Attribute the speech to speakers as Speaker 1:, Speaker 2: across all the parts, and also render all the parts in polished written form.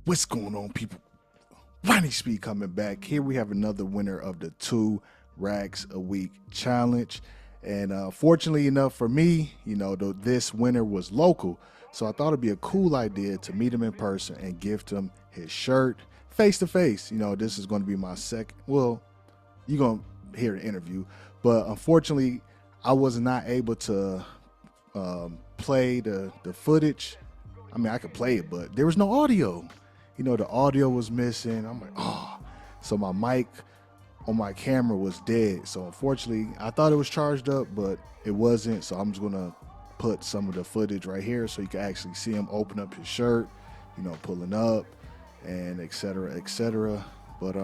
Speaker 1: What's going on, people? Ronnie Speed coming back. Here we have another winner of the 2 racks a week challenge. And fortunately enough for me, this winner was local. So I thought it'd be a cool idea to meet him in person and gift him his shirt face to face. This is going to be my second. Well, you're going to hear the interview. But unfortunately, I was not able to play the footage. I mean, I could play it, but there was no audio. The audio was missing. I'm like, oh. So my mic on my camera was dead. So unfortunately, I thought it was charged up, but it wasn't. So I'm just going to put some of the footage right here so you can actually see him open up his shirt, pulling up and et cetera, et cetera. But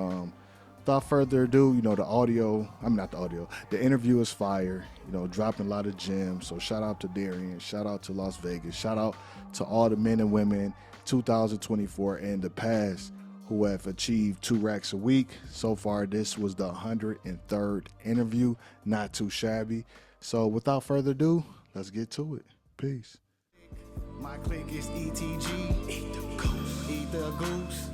Speaker 1: without further ado, the interview is fire, dropping a lot of gems. So shout out to Darian, shout out to Las Vegas, shout out to all the men and women 2024 and the past who have achieved 2 racks a week. So far, this was the 103rd interview, not too shabby. So without further ado, let's get to it. Peace.
Speaker 2: My clique is ETG, eat the goose, eat the goose.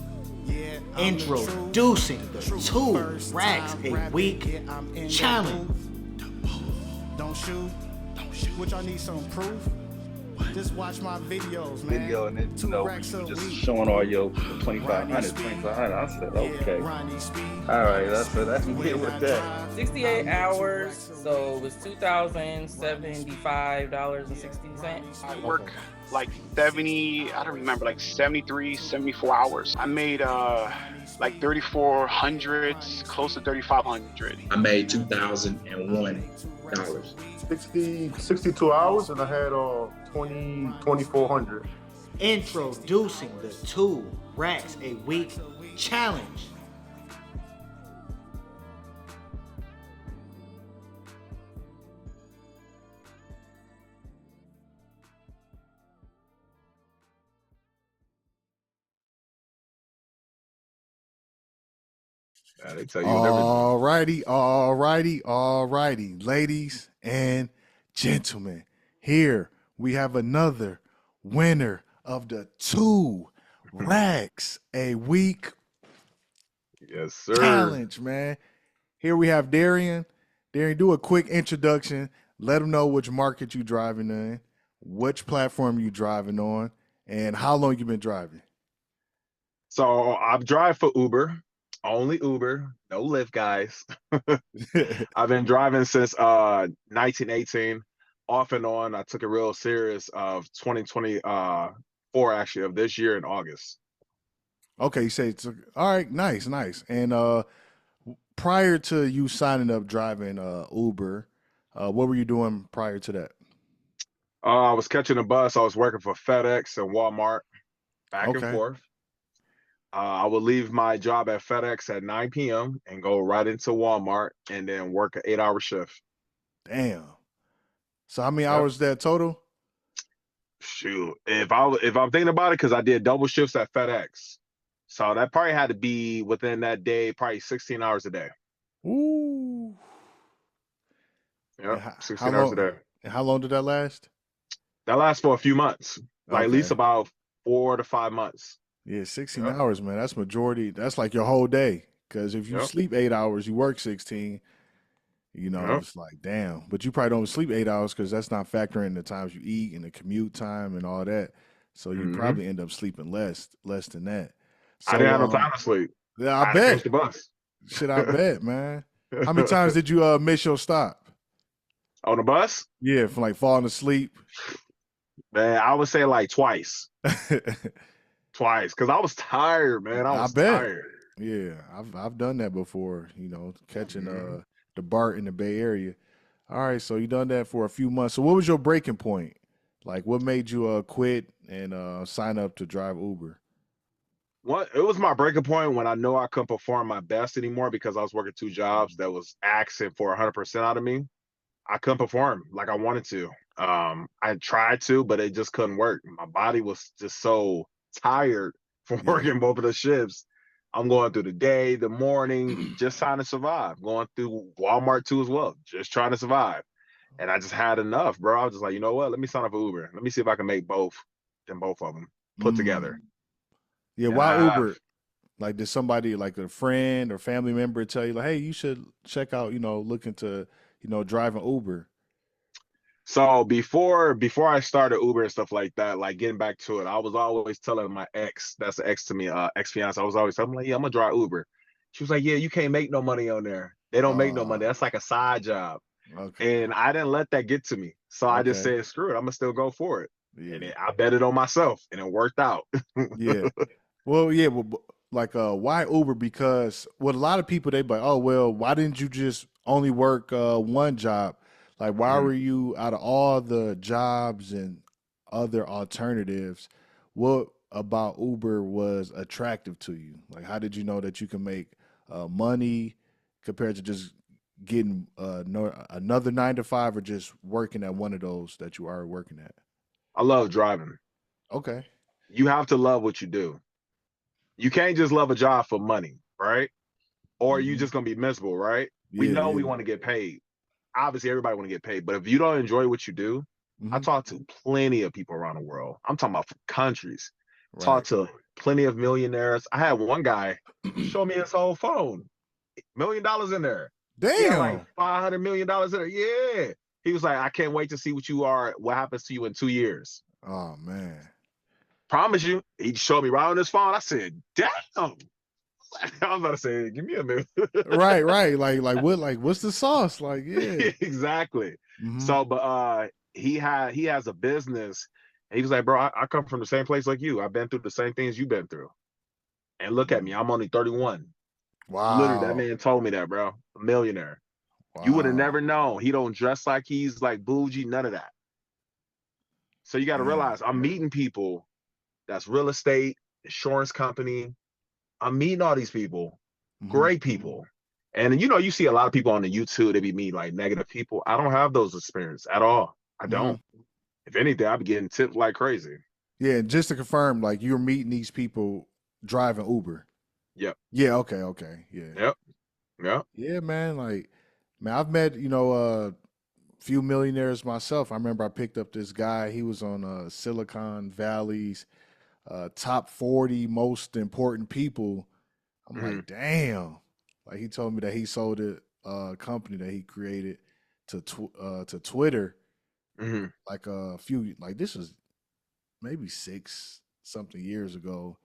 Speaker 2: Yeah,
Speaker 3: Introducing the 2 racks a week challenge.
Speaker 2: Don't shoot. Which I need some proof. Just watch my videos, man.
Speaker 4: Video and it,
Speaker 2: 2 racks a
Speaker 4: just
Speaker 2: week.
Speaker 4: showing all your 2,500. I said, okay. All right, that's get with that.
Speaker 5: 68 hours, so it was $2,075.60.
Speaker 6: I work like 70, I don't remember, like 73, 74 hours. I made like 3,400, close to 3,500.
Speaker 7: I made $2,001.
Speaker 8: 62 hours, and I had 2,400.
Speaker 3: Introducing the 2 racks a week challenge.
Speaker 4: They tell you everything.
Speaker 1: All righty, ladies and gentlemen. Here we have another winner of the 2 racks a week
Speaker 4: Yes, sir.
Speaker 1: challenge, man. Here we have Darian. Darian, do a quick introduction. Let them know which market you driving in, which platform you driving on, and how long you been driving.
Speaker 4: So I drive for Uber, only Uber, no Lyft, guys. I've been driving since 1918, off and on. I took it real serious of 2024, actually, of this year in August.
Speaker 1: Okay, you say it's all right, nice. And prior to you signing up driving Uber, what were you doing prior to that?
Speaker 4: I was catching a bus. I was working for FedEx and Walmart, back and
Speaker 1: Okay.
Speaker 4: forth. I would leave my job at FedEx at 9 p.m. and go right into Walmart and then work an 8-hour shift.
Speaker 1: Damn. So how many
Speaker 4: Yep.
Speaker 1: hours that total?
Speaker 4: Shoot, if I'm thinking about it, because I did double shifts at FedEx, so that probably had to be within that day, probably 16 hours a day.
Speaker 1: Ooh. And
Speaker 4: Yep,
Speaker 1: how
Speaker 4: 16 hours a
Speaker 1: long?
Speaker 4: day.
Speaker 1: And how long did that last?
Speaker 4: That lasts for a few months, like at least
Speaker 1: Okay.
Speaker 4: about 4 to 5 months.
Speaker 1: Yeah, 16
Speaker 4: Yep.
Speaker 1: hours, man. That's majority. That's like your whole day. Because if you
Speaker 4: Yep.
Speaker 1: sleep 8 hours, you work 16.
Speaker 4: Yep.
Speaker 1: It's like, damn. But you probably don't sleep 8 hours because that's not factoring the times you eat and the commute time and all that. So you
Speaker 4: Mhm.
Speaker 1: probably end up sleeping less than that.
Speaker 4: I didn't have no
Speaker 1: So
Speaker 4: time to sleep.
Speaker 1: yeah,
Speaker 4: I
Speaker 1: I
Speaker 4: had to catch
Speaker 1: bet.
Speaker 4: the bus.
Speaker 1: Shit, I bet, man. How many times did you miss your stop?
Speaker 4: On the bus?
Speaker 1: Yeah, from like falling asleep.
Speaker 4: Man, I would say like twice, because I was tired, man. I
Speaker 1: I
Speaker 4: was
Speaker 1: bet.
Speaker 4: tired.
Speaker 1: Yeah, I've done that before, catching
Speaker 4: Mhm.
Speaker 1: the BART in the Bay Area. All right, so you done that for a few months. So what was your breaking point? Like what made you quit and sign up to drive Uber?
Speaker 4: It was my breaking point when I know I couldn't perform my best anymore because I was working 2 jobs that was asking for 100% out of me. I couldn't perform like I wanted to. I tried to, but it just couldn't work. My body was just so tired from
Speaker 1: Yeah.
Speaker 4: working both of the shifts. I'm going through the day, the morning, just trying to survive. Going through Walmart too as well, just trying to survive. And I just had enough, bro. I was just like, you know what? Let me sign up for Uber. Let me see if I can make both of them put together.
Speaker 1: Mm. Yeah, why
Speaker 4: Yeah.
Speaker 1: Uber? Like, did somebody, like a friend or family member, tell you like, hey, you should check out, look into, driving Uber?
Speaker 4: So before I started Uber and stuff like that, like getting back to it, I was always telling my ex, that's the ex to me, ex fiance, I was always telling her, like, yeah, I'm gonna drive Uber. She was like, yeah, you can't make no money on there. They don't make no money.
Speaker 1: Uh,
Speaker 4: That's like a side job.
Speaker 1: okay,
Speaker 4: And I didn't let that get to me. So I just
Speaker 1: okay,
Speaker 4: said, screw it, I'm gonna still go for it. And
Speaker 1: yeah,
Speaker 4: I bet it on myself, and it worked out.
Speaker 1: yeah. Well, yeah, like, why Uber? Because what a lot of people, they be like, oh well, why didn't you just only work one job? Like, why
Speaker 4: Mhm.
Speaker 1: were you out of all the jobs and other alternatives? What about Uber was attractive to you? Like, how did you know that you can make money compared to just getting no, another 9 to 5 or just working at one of those that you are working at?
Speaker 4: I love driving.
Speaker 1: Okay.
Speaker 4: You have to love what you do. You can't just love a job for money, right? Or you
Speaker 1: Hmm.
Speaker 4: just gonna be miserable, right? We
Speaker 1: Yeah,
Speaker 4: know we
Speaker 1: yeah.
Speaker 4: want to get paid. Obviously, everybody want to get paid, but if you don't enjoy what you do, I
Speaker 1: Hmm.
Speaker 4: talk to plenty of people around the world. I'm talking about from countries. Talk
Speaker 1: Right.
Speaker 4: to plenty of millionaires. I had one guy show me his whole phone, $1 million in there. He had like
Speaker 1: Damn.
Speaker 4: $500 million in there. Yeah. He was like, I can't wait to see what happens to you in 2 years.
Speaker 1: Oh man.
Speaker 4: Promise you. He showed me right on his phone. I said, damn. I was about to say, give me a minute.
Speaker 1: Right, right. Like what? Like what's the sauce? Like, yeah.
Speaker 4: Exactly.
Speaker 1: Hmm.
Speaker 4: So, but he has a business. And he was like, bro, I come from the same place like you. I've been through the same things you've been through. And look at me, I'm only 31. Literally, that
Speaker 1: Wow.
Speaker 4: man told me that, bro. A millionaire. You would have
Speaker 1: Wow.
Speaker 4: never known. He don't dress like he's like bougie, none of that. So you got to
Speaker 1: Damn.
Speaker 4: realize I'm meeting people that's real estate, insurance company. I'm meeting all these people,
Speaker 1: Hmm.
Speaker 4: great people. And you see a lot of people on the YouTube, they be meeting like negative people. I don't have those experiences at all. I
Speaker 1: Hmm.
Speaker 4: don't. If anything, I'd be getting tipped like crazy.
Speaker 1: Yeah, and just to confirm, like you're meeting these people driving Uber.
Speaker 4: Yep.
Speaker 1: Yeah, okay, okay. Yeah.
Speaker 4: Yep. Yep.
Speaker 1: Yeah, man. Like, man, I've met, few millionaires myself. I remember I picked up this guy. He was on Silicon Valley's top 40 most important people. I'm
Speaker 4: Mm-hmm.
Speaker 1: like, damn. Like he told me that he sold a company that he created to Twitter
Speaker 4: Mm-hmm.
Speaker 1: like a few, like this was maybe 6 something years ago.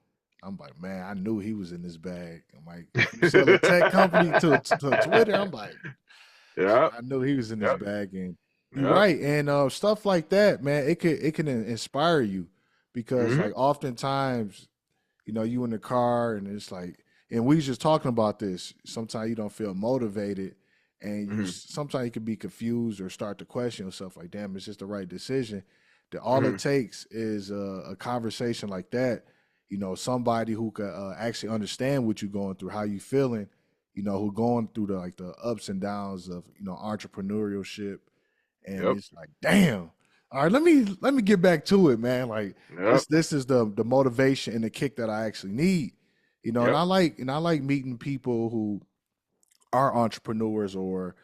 Speaker 1: I'm like, man, I knew he was in this bag. I'm like, if you sell a tech company to Twitter, I'm like,
Speaker 4: Yep.
Speaker 1: I knew he was in this
Speaker 4: Yep.
Speaker 1: bag, and you're
Speaker 4: Yep.
Speaker 1: right. And stuff like that, man, it can inspire you because
Speaker 4: Mm-hmm.
Speaker 1: like oftentimes, you in the car and it's like, and we was just talking about this. Sometimes you don't feel motivated, and
Speaker 4: Mm-hmm.
Speaker 1: sometimes you can be confused or start to question yourself, like, damn, is this the right decision? That all
Speaker 4: Mm-hmm.
Speaker 1: it takes is a conversation like that. Somebody who could actually understand what you're going through, how you feeling, who going through the ups and downs of entrepreneurship, and
Speaker 4: Yep.
Speaker 1: it's like, damn. All right, let me get back to it, man. Like
Speaker 4: Yep.
Speaker 1: this is the motivation and the kick that I actually need. And
Speaker 4: Yep.
Speaker 1: I like meeting people who are entrepreneurs or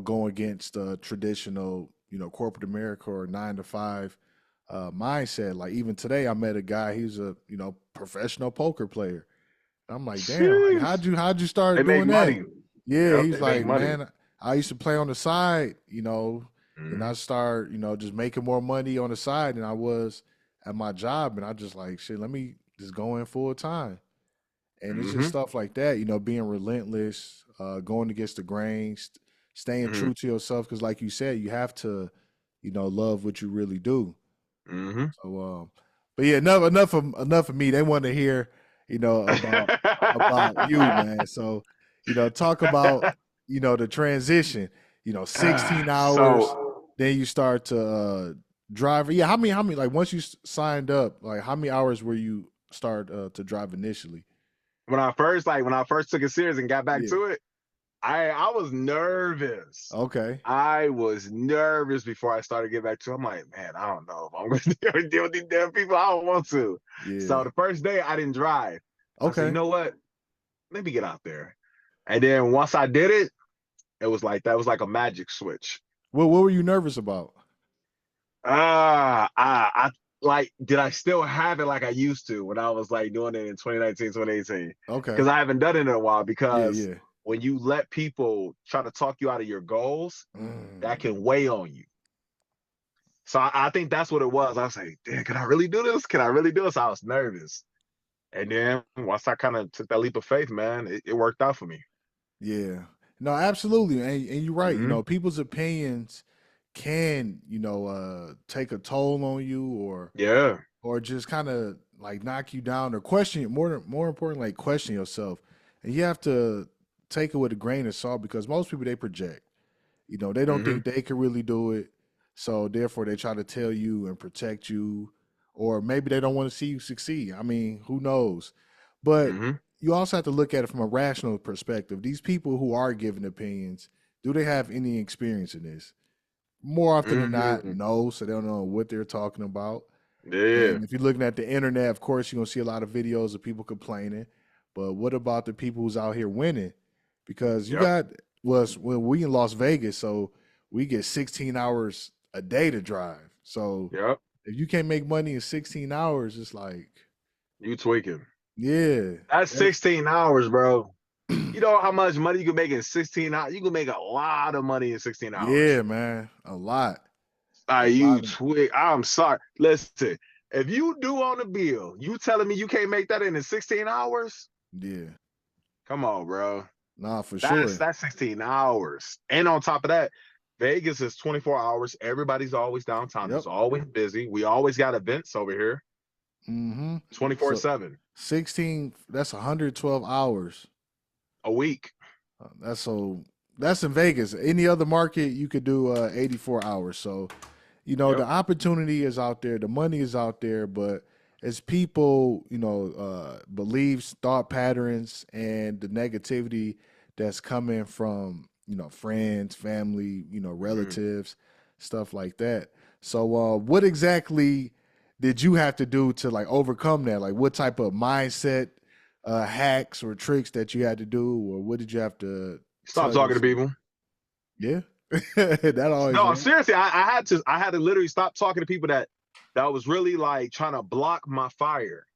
Speaker 1: go against the traditional corporate America or 9 to 5 mindset. Like even today, I met a guy. He's a professional poker player. I'm like, damn, like
Speaker 4: Jeez.
Speaker 1: how'd you
Speaker 4: They
Speaker 1: start
Speaker 4: make
Speaker 1: doing that?
Speaker 4: money.
Speaker 1: Yeah,
Speaker 4: Yep.
Speaker 1: he's
Speaker 4: They make
Speaker 1: like,
Speaker 4: money.
Speaker 1: man, I used to play on the side, and
Speaker 4: Mm-hmm.
Speaker 1: I start, just making more money on the side than I was at my job, and I just like, shit, let me just go in full time. And it's just
Speaker 4: Mm-hmm.
Speaker 1: stuff like that, being relentless, going against the grain, staying
Speaker 4: Mm-hmm.
Speaker 1: true to yourself. Because, like you said, you have to, love what you really do.
Speaker 4: Mm-hmm.
Speaker 1: So, but yeah, enough of me. They want to hear, about you, man. So, talk about, the transition. 16 hours,
Speaker 4: So
Speaker 1: then you start to drive. Yeah, how many? Like once you signed up, like how many hours were you start to drive initially?
Speaker 4: when I first took it serious and got back
Speaker 1: Yeah.
Speaker 4: to it, I was nervous.
Speaker 1: Okay.
Speaker 4: I was nervous before I started getting back to it. I'm like, man, I don't know if I'm going to deal with these damn people. I don't want to. So
Speaker 1: Yeah.
Speaker 4: the first day I didn't drive. I said, you
Speaker 1: Okay.
Speaker 4: know what? Let me get out there. And then once I did it, it was like that was like a magic switch.
Speaker 1: What were you nervous about?
Speaker 4: I like, did I still have it like I used to when I was like doing it in 2019, 2018?
Speaker 1: Okay.
Speaker 4: Because I haven't done it in a while.
Speaker 1: Yeah,
Speaker 4: Because
Speaker 1: yeah.
Speaker 4: when you let people try to talk you out of your goals, that
Speaker 1: Mm.
Speaker 4: can weigh on you. So I think that's what it was. I was like, damn, can I really do this? Can I really do this? I was nervous. And then once I kind of took that leap of faith, man, it worked out for me.
Speaker 1: Yeah. No, absolutely. And you're right. You
Speaker 4: Hmm.
Speaker 1: know, people's opinions can, take a toll on you
Speaker 4: Yeah.
Speaker 1: or just kind of like knock you down or question more important, like question yourself. And you have to take it with a grain of salt because most people they project. You know, they don't
Speaker 4: Hmm.
Speaker 1: think they can really do it. So therefore they try to tell you and protect you. Or maybe they don't want to see you succeed. I mean, who knows? But
Speaker 4: Hmm.
Speaker 1: you also have to look at it from a rational perspective. These people who are giving opinions, do they have any experience in this? More often than not,
Speaker 4: Hmm.
Speaker 1: no. So they don't know what they're talking about.
Speaker 4: Yeah.
Speaker 1: And if you're looking at the internet, of course, you're gonna see a lot of videos of people complaining. But what about the people who's out here winning? Because you
Speaker 4: Yep.
Speaker 1: got was when we in Las Vegas, so we get 16 hours a day to drive. So
Speaker 4: Yep.
Speaker 1: if you can't make money in 16 hours, it's like,
Speaker 4: You tweaking.
Speaker 1: yeah,
Speaker 4: That's 16 hours, bro. You know how much money you can make in 16 hours? You can make a lot of money in 16 hours.
Speaker 1: yeah, man, a lot, a
Speaker 4: You
Speaker 1: lot of,
Speaker 4: twig. I'm sorry. Listen, if you do on the bill, you telling me you can't make that in 16 hours?
Speaker 1: yeah,
Speaker 4: Come on, bro.
Speaker 1: nah, for
Speaker 4: That's
Speaker 1: sure.
Speaker 4: that's 16 hours. And on top of that, Vegas is 24 hours. Everybody's always downtown.
Speaker 1: Yep.
Speaker 4: It's always busy. We always got events over here
Speaker 1: Mm-hmm. So
Speaker 4: 24/7
Speaker 1: 16, that's 112 hours.
Speaker 4: a week.
Speaker 1: That's so that's in Vegas. Any other market you could do 84 hours. So, the
Speaker 4: Yep.
Speaker 1: opportunity is out there, the money is out there, but as people, beliefs, thought patterns, and the negativity that's coming from, friends, family,
Speaker 4: Mhm.
Speaker 1: relatives, stuff like that. So, what exactly did you have to do to like overcome that? Like, what type of mindset hacks or tricks that you had to do, or what did you have to
Speaker 4: Stop
Speaker 1: tell
Speaker 4: talking to
Speaker 1: yourself?
Speaker 4: people.
Speaker 1: Yeah, that always
Speaker 4: No,
Speaker 1: works.
Speaker 4: seriously, I had to literally stop talking to people that was really like trying to block my fire.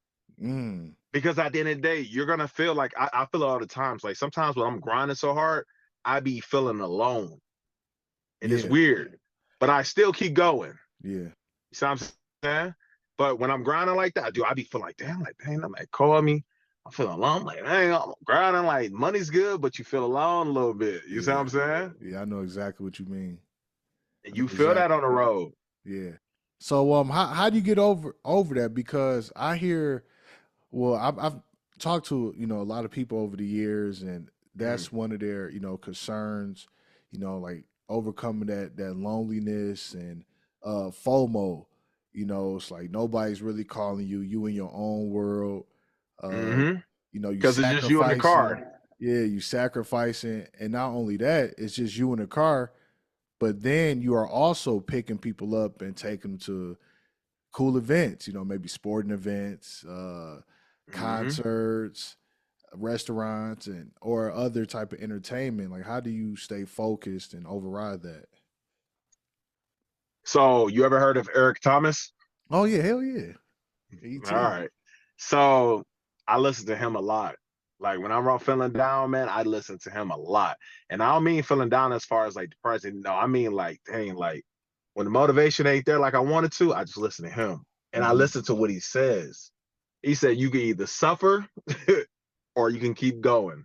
Speaker 1: Mm,
Speaker 4: Because at the end of the day, you're gonna feel like I feel it all the times. Like sometimes when I'm grinding so hard, I be feeling alone. And it's
Speaker 1: yeah,
Speaker 4: weird. But I still keep going.
Speaker 1: yeah,
Speaker 4: You see what I'm saying? But when I'm grinding like that, dude, I be feeling like, damn, like, dang, I'm like, call me. I'm feeling alone. I'm like, dang, I'm grinding like money's good, but you feel alone a little bit. You see what
Speaker 1: yeah,
Speaker 4: I'm saying?
Speaker 1: yeah. I know exactly what you mean. I
Speaker 4: And
Speaker 1: know
Speaker 4: you feel that
Speaker 1: exactly.
Speaker 4: on the road.
Speaker 1: Yeah. So, how do you get over that? Because I hear, well, I've talked to a lot of people over the years, and
Speaker 4: Mm-hmm.
Speaker 1: that's one of their concerns. Like overcoming that loneliness and FOMO. It's like nobody's really calling you. You in your own world. Uh,
Speaker 4: Mm-hmm.
Speaker 1: you
Speaker 4: Because it's just you in the
Speaker 1: sacrificing.
Speaker 4: car.
Speaker 1: Yeah, you sacrificing, and not only that, it's just you in the car. But then you are also picking people up and taking them to cool events. Maybe sporting events,
Speaker 4: Mm-hmm.
Speaker 1: concerts, restaurants, and or other type of entertainment. Like, how do you stay focused and override that?
Speaker 4: So you ever heard of Eric Thomas?
Speaker 1: Oh yeah, hell yeah,
Speaker 4: All
Speaker 1: Et.
Speaker 4: right. So I listen to him a lot. Like when I'm feeling down, man, I listen to him a lot. And I don't mean feeling down as far as like depression. No, I mean like, dang, like when the motivation ain't there like I wanted to, I just listen to him. And I
Speaker 1: Mm-hmm.
Speaker 4: listen to what he says. He said you can either suffer or you can keep going.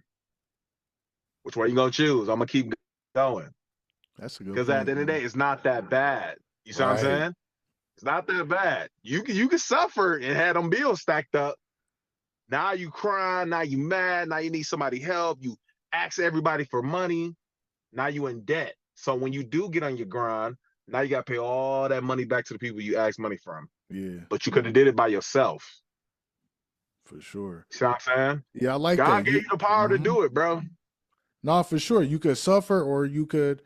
Speaker 4: Which one you gonna choose? I'm gonna keep going.
Speaker 1: That's a good
Speaker 4: Because at the
Speaker 1: point,
Speaker 4: end of the
Speaker 1: man.
Speaker 4: day, it's not that bad. You see what I'm
Speaker 1: Right.
Speaker 4: saying? It's not that bad. You can suffer and have them bills stacked up. Now you crying, now you mad, now you need somebody help. You ask everybody for money. Now you in debt. So when you do get on your grind, now you got to pay all that money back to the people you asked money from.
Speaker 1: Yeah,
Speaker 4: But you could have did it by yourself.
Speaker 1: for sure.
Speaker 4: See what I'm saying?
Speaker 1: Yeah, I like that.
Speaker 4: God gave you the power to
Speaker 1: Mhm.
Speaker 4: do it, bro.
Speaker 1: No, for sure. You could suffer or you could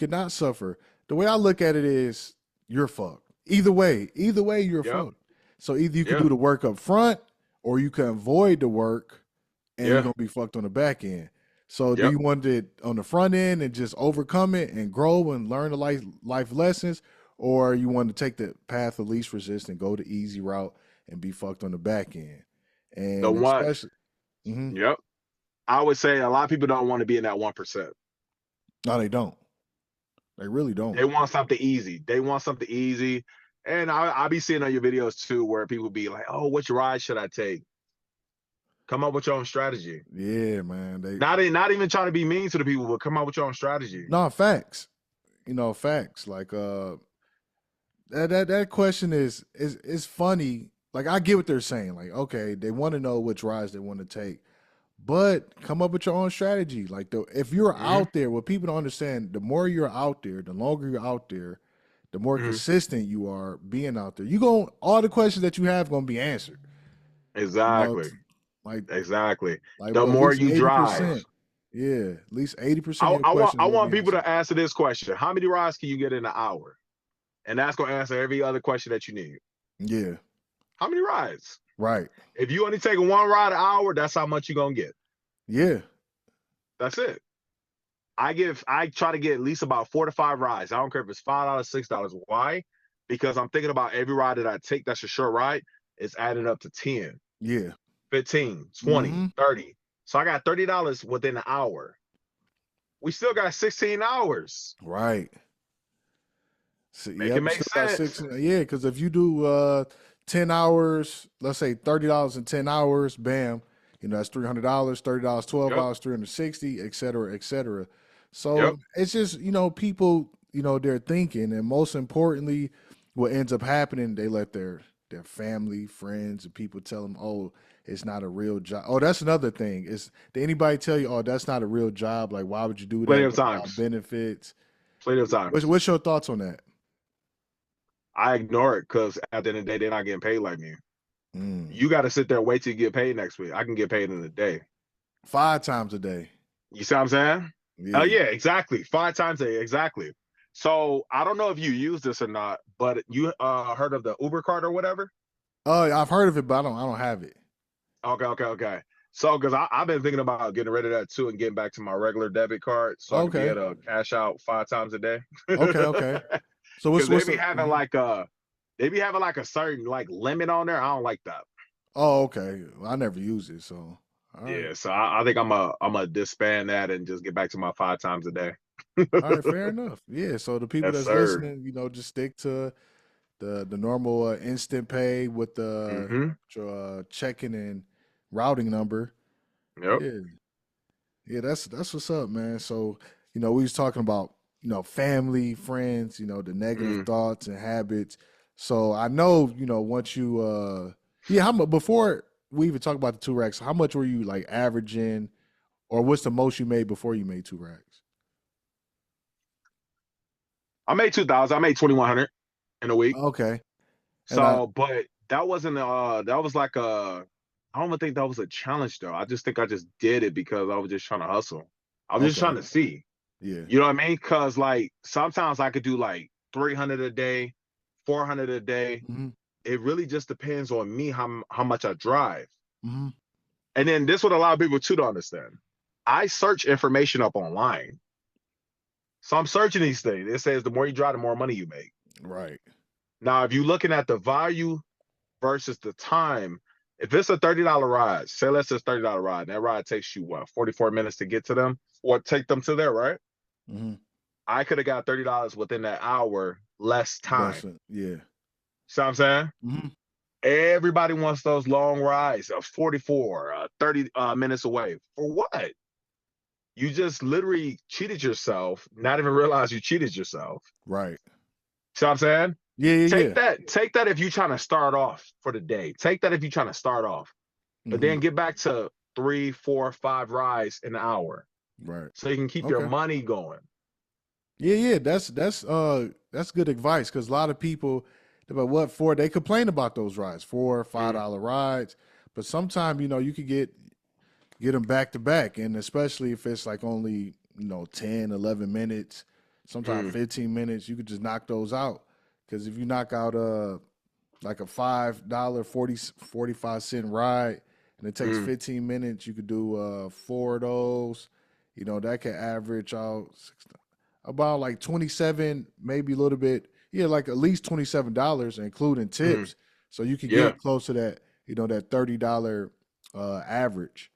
Speaker 1: not suffer. The way I look at it is you're fucked. Either way you're
Speaker 4: Yep.
Speaker 1: fucked. So either you could
Speaker 4: Yeah.
Speaker 1: do the work up front or you can avoid the work and you're
Speaker 4: Yeah.
Speaker 1: gonna be fucked on the back end. So do
Speaker 4: Yep.
Speaker 1: you want it on the front end and just overcome it and grow and learn the life lessons? or you want to take the path of least resistance, go the easy route, and be fucked on the back end.
Speaker 4: The
Speaker 1: And
Speaker 4: one,
Speaker 1: especially, mhm.
Speaker 4: yep. I would say a lot of people don't want to be in that 1%.
Speaker 1: No, they don't. They really don't.
Speaker 4: They want something easy. They want something easy. And I be seeing on your videos too where people be like, oh, which ride should I take? Come up with your own strategy.
Speaker 1: Yeah, man. They
Speaker 4: Not even trying to be mean to the people, but come up with your own strategy.
Speaker 1: no facts. Facts. Like that question is funny. Like I get what they're saying. Like, okay, they want to know which rides they want to take. But come up with your own strategy. Like if you're out there, what people don't understand, the more you're out there, the longer you're out there, the more consistent you are being out there. All the questions that you have gonna be answered.
Speaker 4: Exactly. Exactly. The
Speaker 1: At
Speaker 4: more
Speaker 1: least
Speaker 4: you
Speaker 1: 80%.
Speaker 4: drive.
Speaker 1: Yeah, at least 80% of your
Speaker 4: I
Speaker 1: questions.
Speaker 4: want people to answer this question. How many rides can you get in an hour? And that's gonna answer every other question that you need.
Speaker 1: Yeah.
Speaker 4: How many rides?
Speaker 1: Right.
Speaker 4: If you only take one ride an hour, that's how much you're gonna get.
Speaker 1: Yeah.
Speaker 4: That's it. I try to get at least about 4 to 5 rides. I don't care if it's $5, $6. Why? Because I'm thinking about every ride that I take that's a short ride, it's added up to 10,
Speaker 1: Yeah.
Speaker 4: 15, 20, 30. So I got $30 within an hour. We still got 16 hours.
Speaker 1: Right. So,
Speaker 4: Make it make sense.
Speaker 1: Yeah, because if you do 10 hours, let's say $30 in 10 hours, bam, that's $300, $30, 12 hours, 360, et cetera, et cetera. So it's just, people, they're thinking, and most importantly, what ends up happening, they let their family, friends, and people tell them, oh, it's not a real job. Oh, that's another thing. Did anybody tell you, oh, that's not a real job? Like, why would you do that?
Speaker 4: Plenty of times.
Speaker 1: Benefits.
Speaker 4: Plenty of times.
Speaker 1: What's your thoughts on that?
Speaker 4: I ignore it because at the end of the day, they're not getting paid like me. You got to sit there and wait till you get paid next week. I can get paid in a day.
Speaker 1: 5 times a day.
Speaker 4: You see what I'm saying?
Speaker 1: Yeah,
Speaker 4: yeah, exactly. 5 times a day, exactly. So I don't know if you use this or not, but you heard of the Uber card or whatever?
Speaker 1: Oh, I've heard of it, but I don't have it.
Speaker 4: Okay. So because I've been thinking about getting rid of that too and getting back to my regular debit card so I can be able to cash out 5 times a day.
Speaker 1: Okay. So
Speaker 4: they be having like a certain like limit on there. I don't like that.
Speaker 1: Oh, okay. Well, I never use it, so
Speaker 4: yeah. So I think I'm a disband that and just get back to my 5 times a day.
Speaker 1: All right, fair enough. Yeah. So the people that's listening, just stick to the normal instant pay with the checking and routing number.
Speaker 4: Yep.
Speaker 1: Yeah. That's what's up, man. So we was talking about family, friends, the negative thoughts and habits. So I know, once you, how much, before we even talk about the 2 racks, how much were you like averaging, or what's the most you made before you made 2 racks?
Speaker 4: I made 2,000. I made 2,100 in a week.
Speaker 1: Okay.
Speaker 4: So, but that wasn't, that was like I don't even think that was a challenge though. I just think I just did it because I was just trying to hustle. I was just trying to see.
Speaker 1: Yeah.
Speaker 4: You know what I mean? Because like sometimes I could do like 300 a day, 400 a day. It really just depends on me how much I drive. And then this would allow people too to understand. I search information up online. So I'm searching these things. It says the more you drive, the more money you make.
Speaker 1: Right.
Speaker 4: Now, if you're looking at the value versus the time, if it's a $30 ride, say let's say it's $30 ride, and that ride takes you 44 minutes to get to them or take them to there, right? I could have got $30 within that hour, less time.
Speaker 1: Yeah.
Speaker 4: See what I'm saying? Everybody wants those long rides of 44, 30 minutes away. For what? You just literally cheated yourself, not even realize you cheated yourself.
Speaker 1: Right.
Speaker 4: See what I'm saying?
Speaker 1: Yeah.
Speaker 4: Take that if you're trying to start off for the day. Take that if you're trying to start off. But then get back to 3, 4, 5 rides an hour.
Speaker 1: Right.
Speaker 4: So you can keep your money going.
Speaker 1: Yeah. That's good advice, because a lot of people, they complain about those rides, $4 or $5 rides, but sometimes you could get them back to back, and especially if it's like only 10, 11 minutes, sometimes 15 minutes, you could just knock those out. Because if you knock out like a $5 45 ride and it takes 15 minutes, you could do 4 of those. That can average out about like 27, maybe a little bit yeah, like at least $27, including
Speaker 4: Mhm.
Speaker 1: tips. So you could
Speaker 4: Yeah.
Speaker 1: get close to that, that $30 average.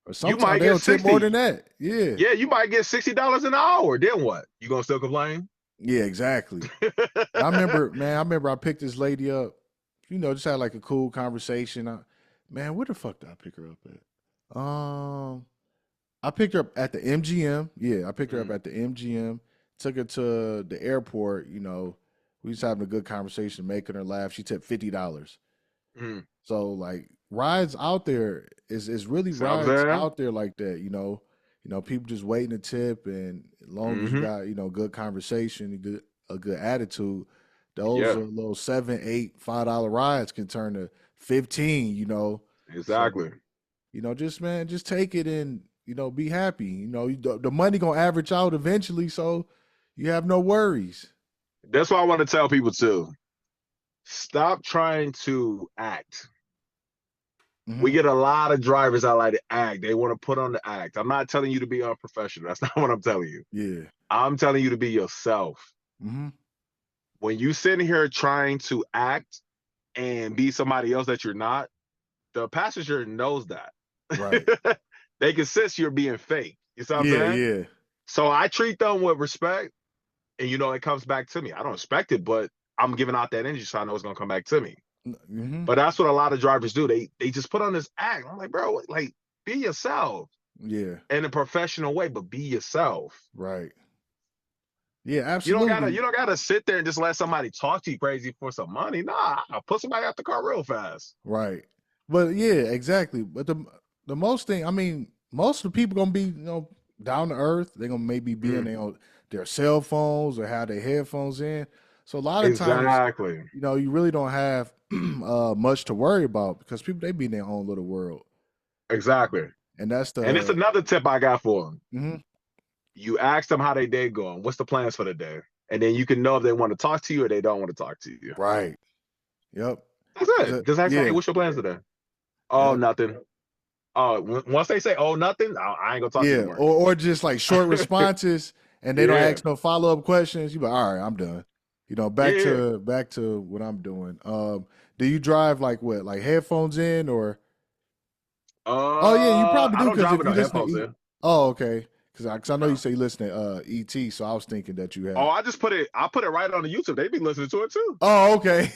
Speaker 1: Or
Speaker 4: You
Speaker 1: sometimes
Speaker 4: might
Speaker 1: they'll
Speaker 4: get
Speaker 1: tip more than
Speaker 4: 60.
Speaker 1: that. Yeah.
Speaker 4: Yeah, you might get $60 an hour. Then what? You gonna still complain?
Speaker 1: Yeah, exactly. I remember I picked this lady up, just had like a cool conversation. Man, where the fuck did I pick her up at? I picked her up at the MGM. Yeah, I picked her up
Speaker 4: Mm,
Speaker 1: at the MGM. Took her to the airport. We was having a good conversation, making her laugh. She tipped $50.
Speaker 4: mm.
Speaker 1: So like rides out there is really
Speaker 4: See what I'm
Speaker 1: rides
Speaker 4: saying?
Speaker 1: out there like that. People just waiting to tip, and as long as you
Speaker 4: Hmm.
Speaker 1: got good conversation, a good attitude, those
Speaker 4: Yeah,
Speaker 1: little 7, 8, $5 rides can turn to 15. So
Speaker 4: exactly.
Speaker 1: just man, just take it and be happy. The money gonna average out eventually, so you have no worries.
Speaker 4: That's why I want to tell people too. Stop trying to act. We
Speaker 1: Hmm.
Speaker 4: get a lot of drivers that like to act. They want to put on the act. I'm not telling you to be unprofessional. That's not what I'm telling you.
Speaker 1: Yeah.
Speaker 4: I'm telling you to be yourself.
Speaker 1: Hmm.
Speaker 4: When you sit here trying to act and be somebody else that you're not, the passenger knows that.
Speaker 1: Right.
Speaker 4: They can sense you're being fake. You see what I'm
Speaker 1: Yeah.
Speaker 4: saying?
Speaker 1: Yeah.
Speaker 4: So I treat them with respect, and it comes back to me. I don't expect it, but I'm giving out that energy, so I know it's gonna come back to me.
Speaker 1: Hmm.
Speaker 4: But that's what a lot of drivers do. They just put on this act. I'm like, bro, like be yourself
Speaker 1: Yeah.
Speaker 4: in a professional way, but be yourself.
Speaker 1: Right. Yeah,
Speaker 4: You don't gotta
Speaker 1: absolutely.
Speaker 4: you don't gotta sit there and just let somebody talk to you crazy for some money. Nah, I'll put somebody out the car real fast.
Speaker 1: Right. But yeah, exactly. But the most thing, I mean, most of the people gonna be, down to earth. They're gonna maybe be in
Speaker 4: Mm,
Speaker 1: their cell phones or have their headphones in. So a lot of times,
Speaker 4: exactly.
Speaker 1: you really don't have much to worry about because people they be in their own little world.
Speaker 4: Exactly.
Speaker 1: And that's
Speaker 4: And it's
Speaker 1: the
Speaker 4: another tip I got for them.
Speaker 1: mhm,
Speaker 4: You ask them how their day going. What's the plans for the day? And then you can know if they want to talk to you or they don't want to talk to you.
Speaker 1: right. Yep.
Speaker 4: That's it. Just ask, hey,
Speaker 1: Yeah.
Speaker 4: what's your plans today? Oh,
Speaker 1: Yep.
Speaker 4: nothing. Oh, once they say, oh, nothing, I ain't gonna talk to you
Speaker 1: Yeah.
Speaker 4: no more.
Speaker 1: Or just like short responses and they don't
Speaker 4: Yeah,
Speaker 1: ask no follow-up questions. You be like, all right, I'm done. Back
Speaker 4: yeah.
Speaker 1: to what I'm doing. Do you drive like what, like headphones in or? Oh yeah, you probably
Speaker 4: I
Speaker 1: do
Speaker 4: don't
Speaker 1: because
Speaker 4: drive
Speaker 1: if
Speaker 4: with
Speaker 1: you
Speaker 4: no
Speaker 1: listen to
Speaker 4: headphones in.
Speaker 1: oh okay, because I know you
Speaker 4: No.
Speaker 1: say you listen to ET, so I was thinking that you
Speaker 4: Oh,
Speaker 1: had.
Speaker 4: I put it right on the YouTube. They be listening to it too.
Speaker 1: Oh okay.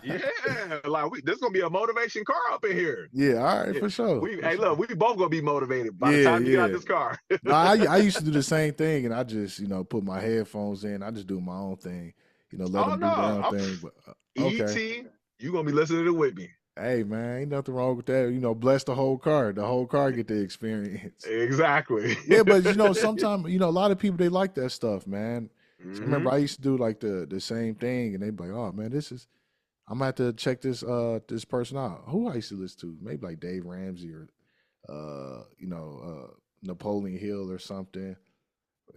Speaker 4: Yeah, like this gonna be a motivation car up in here.
Speaker 1: Yeah, all right,
Speaker 4: Yeah,
Speaker 1: for sure.
Speaker 4: hey, look, we both gonna be motivated by the
Speaker 1: Yeah,
Speaker 4: time you get out
Speaker 1: yeah.
Speaker 4: this car.
Speaker 1: No, I used to do the same thing, and I just put my headphones in. I just do my own thing. Let
Speaker 4: Oh
Speaker 1: them
Speaker 4: no,
Speaker 1: do their own thing. But okay.
Speaker 4: ET, you gonna be listening to it with me.
Speaker 1: Hey man, ain't nothing wrong with that. Bless the whole car. The whole car get the experience.
Speaker 4: Exactly.
Speaker 1: Yeah, but sometimes a lot of people they like that stuff, man. So I remember
Speaker 4: Hmm.
Speaker 1: I used to do like the same thing, and they'd be like, "Oh man, I'm gonna have to check this person out." Who I used to listen to? Maybe like Dave Ramsey or Napoleon Hill or something.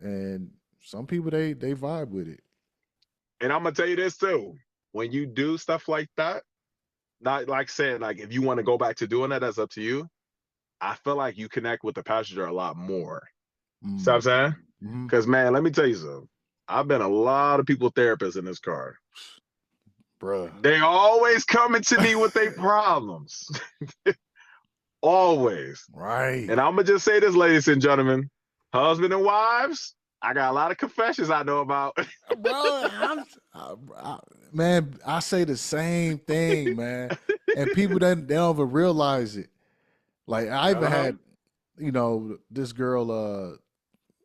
Speaker 1: And some people they vibe with it.
Speaker 4: And I'm gonna tell you this too. When you do stuff like that, not like saying like if you want to go back to doing that, that's up to you. I feel like you connect with the passenger a lot more. See what I'm
Speaker 1: Mm,
Speaker 4: saying?
Speaker 1: hmm.
Speaker 4: Because man, let me tell you something. I've been a lot of people therapists in this car.
Speaker 1: Bruh.
Speaker 4: They always coming to me with their problems. Always.
Speaker 1: Right.
Speaker 4: And I'm gonna just say this, ladies and gentlemen, husband and wives, I got a lot of confessions I know about.
Speaker 1: Bro, man, I say the same thing, man. And people they don't even realize it. Like I even
Speaker 4: Uh-huh.
Speaker 1: had, this girl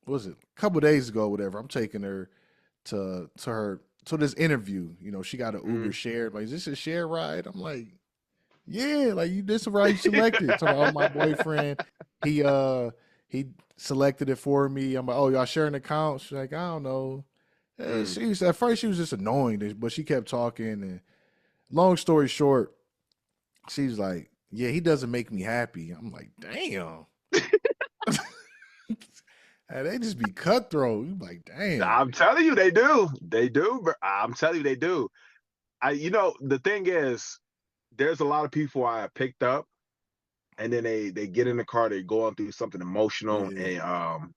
Speaker 1: what was it, a couple days ago, whatever. I'm taking her to this interview. She got an Uber
Speaker 4: Mm.
Speaker 1: shared. Like, is this a share ride? I'm like, yeah, like this is a ride you selected. So oh, my boyfriend, he he selected it for me. I'm like, oh, y'all sharing accounts? She's like, I don't know.
Speaker 4: Mm.
Speaker 1: At first she was just annoying, but she kept talking. And long story short, she's like, yeah, he doesn't make me happy. I'm like, damn. And they just be cutthroat. You like, damn.
Speaker 4: I'm telling you, they do. They do. I'm telling you, they do. The thing is, there's a lot of people I have picked up, and then they get in the car, they're going through something emotional,
Speaker 1: Yeah,
Speaker 4: and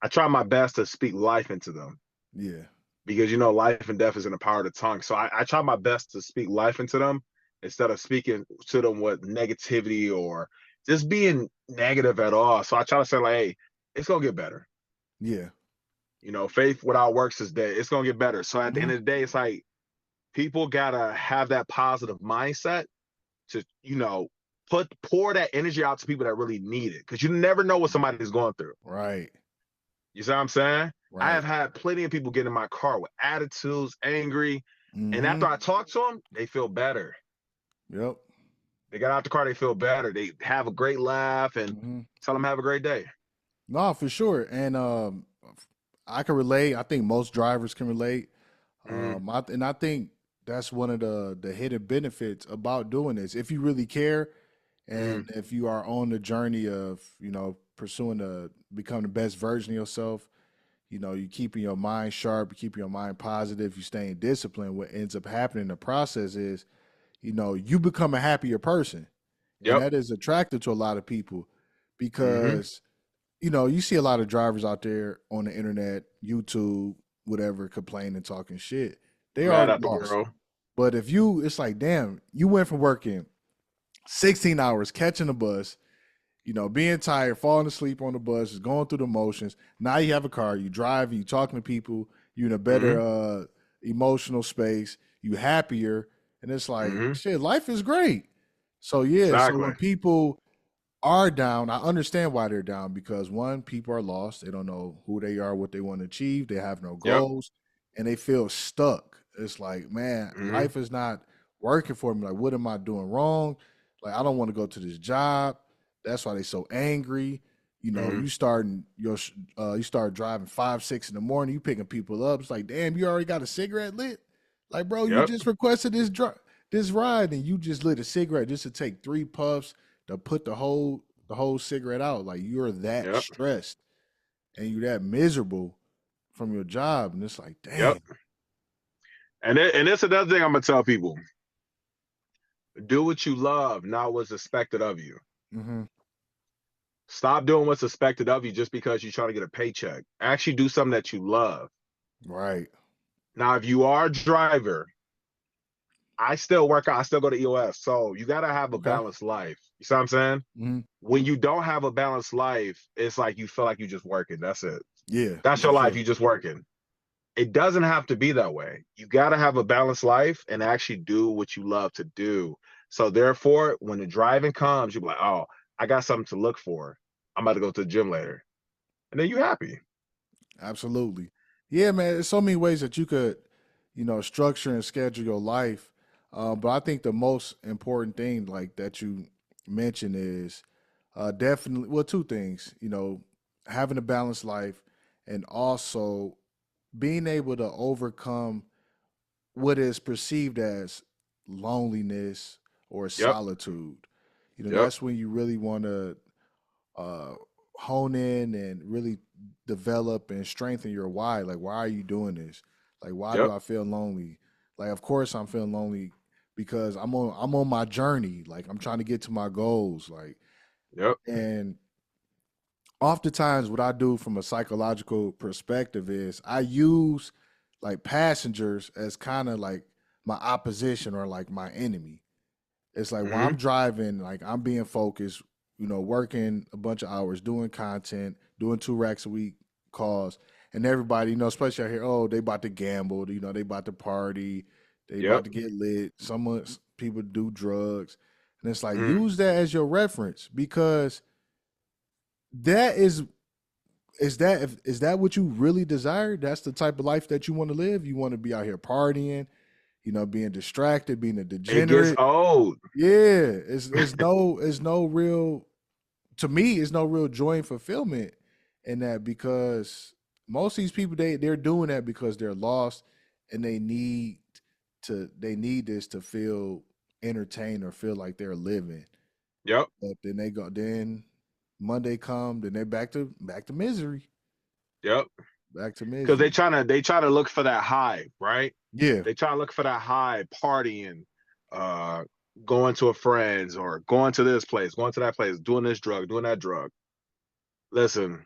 Speaker 4: I try my best to speak life into them.
Speaker 1: yeah,
Speaker 4: because you know life and death is in the power of the tongue. So I try my best to speak life into them instead of speaking to them with negativity or just being negative at all. So I try to say like, hey, it's gonna get better.
Speaker 1: Yeah.
Speaker 4: You know, faith without works is dead. It's gonna get better. So at the
Speaker 1: Mhm.
Speaker 4: end of the day, it's like people gotta have that positive mindset to, you know, pour that energy out to people that really need it. Because you never know what somebody's going through.
Speaker 1: Right.
Speaker 4: You see what I'm saying? I
Speaker 1: Right.
Speaker 4: have had plenty of people get in my car with attitudes, angry, and after
Speaker 1: Mhm.
Speaker 4: I talk to them, they feel better.
Speaker 1: Yep.
Speaker 4: They got out the car, they feel better. They have a great laugh and
Speaker 1: Mhm.
Speaker 4: tell them have a great day.
Speaker 1: No, for sure. And I can relate. I think most drivers can relate.
Speaker 4: Mm,
Speaker 1: I think that's one of the hidden benefits about doing this. If you really care, and
Speaker 4: mm,
Speaker 1: if you are on the journey of pursuing to become the best version of yourself, you keeping your mind sharp, you keeping your mind positive, you staying disciplined. What ends up happening in the process is, you become a happier person, and
Speaker 4: yep.
Speaker 1: that is attractive to a lot of people
Speaker 4: Mm-hmm.
Speaker 1: because you see a lot of drivers out there on the internet, YouTube, whatever, complaining, talking shit. They
Speaker 4: Mad
Speaker 1: already
Speaker 4: at the
Speaker 1: lost.
Speaker 4: world.
Speaker 1: But it's like, damn, you went from working 16 hours, catching the bus, being tired, falling asleep on the bus, going through the motions. Now you have a car, you drive, you talking to people, you in a better
Speaker 4: Mm-hmm.
Speaker 1: emotional space, you happier, and it's like,
Speaker 4: Mm-hmm.
Speaker 1: shit, life is great. So yeah, so
Speaker 4: Exactly.
Speaker 1: when people are down, I understand why they're down because one, people are lost. They don't know who they are, what they want to achieve. They have no
Speaker 4: Yep.
Speaker 1: goals, and they feel stuck. It's like, man,
Speaker 4: Mm-hmm.
Speaker 1: life is not working for me. Like, what am I doing wrong? Like, I don't want to go to this job. That's why they so angry.
Speaker 4: Mm-hmm.
Speaker 1: You start driving 5, 6 in the morning. You picking people up. It's like, damn, you already got a cigarette lit. Like, bro, you
Speaker 4: Yep.
Speaker 1: just requested this ride, and you just lit a cigarette just to take 3 puffs to put the whole cigarette out. Like, you're that
Speaker 4: Yep.
Speaker 1: stressed and you're that miserable from your job, and it's like,
Speaker 4: Yep.
Speaker 1: dang.
Speaker 4: And it's another thing I'm gonna tell people: do what you love, not what's expected of you.
Speaker 1: Hmm.
Speaker 4: Stop doing what's expected of you just because you're trying to get a paycheck. Actually, do something that you love.
Speaker 1: Right.
Speaker 4: Now, if you are a driver, I still work out. I still go to EOS. So you got to have a
Speaker 1: Okay.
Speaker 4: balanced life. You see what I'm saying?
Speaker 1: Hmm.
Speaker 4: When you don't have a balanced life, it's like you feel like you're just working. That's it.
Speaker 1: Yeah,
Speaker 4: That's
Speaker 1: for
Speaker 4: your life.
Speaker 1: sure.
Speaker 4: You just working. It doesn't have to be that way. You got to have a balanced life and actually do what you love to do. So therefore, when the driving comes, you're like, oh, I got something to look for. I'm about to go to the gym later. And then you're happy.
Speaker 1: Absolutely. Yeah, man. There's so many ways that you could, structure and schedule your life. But I think the most important thing, like that you mentioned, is definitely, well, two things. Having a balanced life, and also being able to overcome what is perceived as loneliness or
Speaker 4: Yep.
Speaker 1: solitude.
Speaker 4: Yep.
Speaker 1: That's when you really want to uh, hone in and really develop and strengthen your why. Like, why are you doing this? Like, why do
Speaker 4: Yep.
Speaker 1: I feel lonely? Like, of course I'm feeling lonely because I'm on my journey. Like, I'm trying to get to my goals. Like,
Speaker 4: Yep.
Speaker 1: and oftentimes what I do from a psychological perspective is I use like passengers as kind of like my opposition or like my enemy. It's like while I'm
Speaker 4: Mm-hmm.
Speaker 1: driving, like I'm being focused, working a bunch of hours, doing content, doing 2 racks a week calls, and everybody, especially out here, oh, they about to gamble, they about to party, they about
Speaker 4: Yep.
Speaker 1: to get lit. People do drugs, and it's like
Speaker 4: Mm-hmm.
Speaker 1: use that as your reference because that is that what you really desire? That's the type of life that you want to live. You want to be out here partying, being distracted, being a
Speaker 4: It gets
Speaker 1: degenerate.
Speaker 4: old.
Speaker 1: Yeah, it's no real to me. It's no real joy and fulfillment in that because most of these people they're doing that because they're lost and they need this to feel entertained or feel like they're living.
Speaker 4: Yep.
Speaker 1: But then Monday come, then they're back to misery,
Speaker 4: Yep.
Speaker 1: back to
Speaker 4: Because
Speaker 1: misery.
Speaker 4: they try to look for that high, right?
Speaker 1: Yeah,
Speaker 4: They try to look for that high, partying, uh, going to a friend's or going to this place, going to that place, doing this drug, doing that drug. Listen,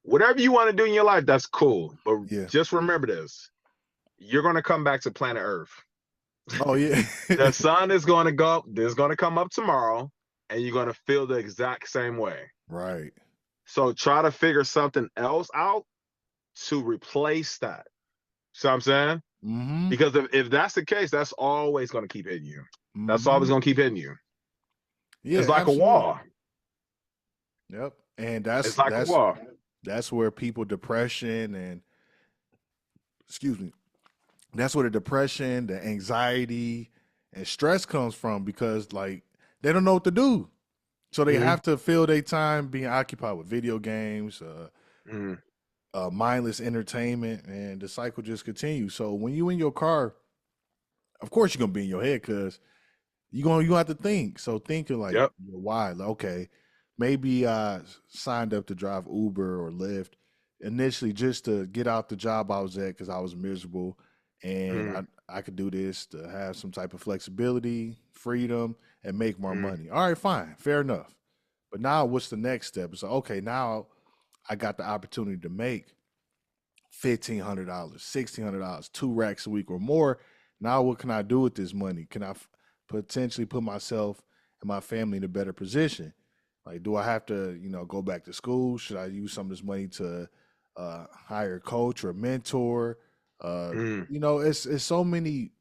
Speaker 4: whatever you want to do in your life, that's cool. But
Speaker 1: yeah,
Speaker 4: just remember this. you're going to come back to planet Earth.
Speaker 1: Oh yeah.
Speaker 4: The sun is going to go, there's going to come up tomorrow, and you're going to feel the exact same way.
Speaker 1: Right.
Speaker 4: So try to figure something else out to replace that. See what I'm saying?
Speaker 1: Mm-hmm.
Speaker 4: Because if that's the case, that's always going to keep hitting you. That's
Speaker 1: Mm-hmm.
Speaker 4: always going to keep hitting you.
Speaker 1: Yeah,
Speaker 4: It's like
Speaker 1: absolutely.
Speaker 4: a wall.
Speaker 1: Yep. And
Speaker 4: It's like a wall.
Speaker 1: that's where people depression and that's where the depression, the anxiety, and stress comes from because like they don't know what to do. So they have to fill their time being occupied with video games, mindless entertainment, and the cycle just continues. So when you in your car, of course you're gonna be in your head because you have to think. So thinking like why? Like, okay, maybe I signed up to drive Uber or Lyft initially just to get out the job I was at because I was miserable, and I could do this to have some type of flexibility, freedom, and make more money. All right, fine, fair enough. But now what's the next step? It's like, okay, now I got the opportunity to make $1,500, $1,600, 2 racks a week or more. Now what can I do with this money? Can I potentially put myself and my family in a better position? Like, do I have to, go back to school? Should I use some of this money to hire a coach or a mentor? It's so many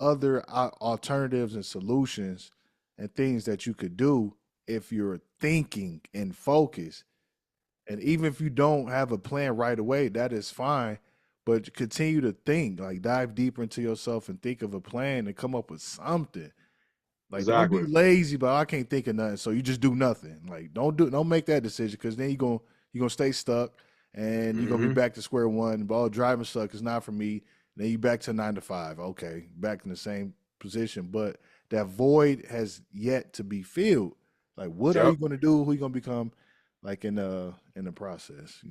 Speaker 1: other alternatives and solutions and things that you could do if you're thinking and focused. And even if you don't have a plan right away, that is fine. But continue to think, like dive deeper into yourself and think of a plan and come up with something. Like don't be lazy, but I can't think of nothing. So you just do nothing. Like don't make that decision because then you're gonna stay stuck and you're gonna be back to square one. But driving suck is not for me. Then you back to 9 to 5. Okay, back in the same position. But that void has yet to be filled. Like what are you gonna do? Who you gonna become? Like in the process,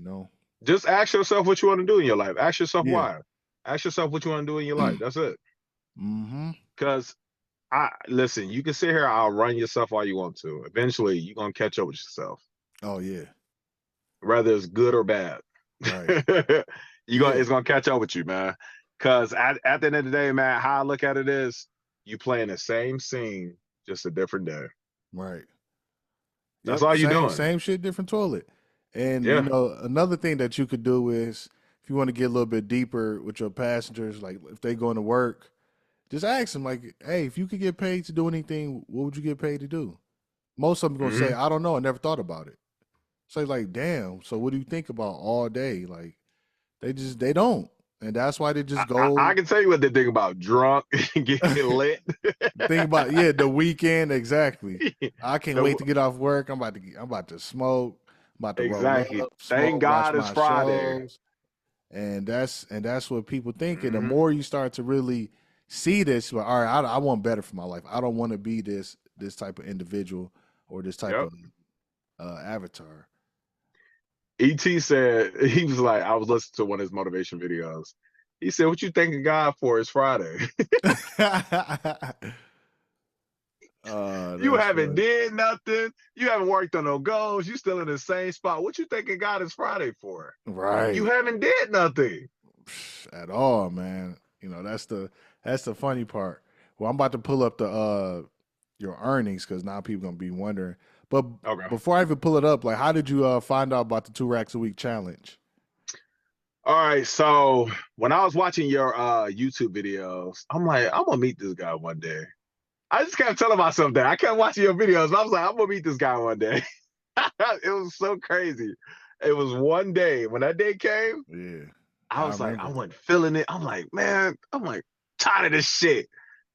Speaker 4: Just ask yourself what you want to do in your life. Ask yourself why. Ask yourself what you want to do in your life. That's it. Because listen, you can sit here, I'll run yourself all you want to. Eventually, you're gonna catch up with yourself.
Speaker 1: Oh yeah.
Speaker 4: Whether it's good or bad.
Speaker 1: Right.
Speaker 4: It's gonna catch up with you, man. Because at the end of the day, man, how I look at it is you playing the same scene, just a different day.
Speaker 1: Right.
Speaker 4: That's all you're doing.
Speaker 1: Same shit, different toilet. And another thing that you could do is if you want to get a little bit deeper with your passengers, like if they going to work, just ask them like, hey, if you could get paid to do anything, what would you get paid to do? Most of them gonna say, I don't know, I never thought about it. So like, damn, so what do you think about all day? Like they don't. And that's why they just go.
Speaker 4: I can tell you what they think about: drunk, getting lit.
Speaker 1: Think about the weekend exactly. I can't wait to get off work. I'm about to smoke. I'm about to roll up, smoke,
Speaker 4: Thank God it's Friday.
Speaker 1: Shows. And that's what people think. And the more you start to really see this, like, all right, I want better for my life. I don't want to be this type of individual or this type of avatar.
Speaker 4: E.T. said, he was like, I was listening to one of his motivation videos. He said, what you thanking God for is Friday. You haven't did nothing. You haven't worked on no goals. You still in the same spot. What you thanking God is Friday for?
Speaker 1: Right.
Speaker 4: You haven't did nothing.
Speaker 1: At all, man. That's the funny part. Well, I'm about to pull up your earnings because now people gonna be wondering. But before I even pull it up, like, how did you find out about the 2 racks a week challenge?
Speaker 4: All right, so when I was watching your YouTube videos, I'm like, I'm gonna meet this guy one day. I just kept telling myself that. I kept watching your videos, but I was like, I'm gonna meet this guy one day. It was so crazy. It was one day. When that day came, I was like, I wasn't feeling it. I'm like, man, tired of this shit.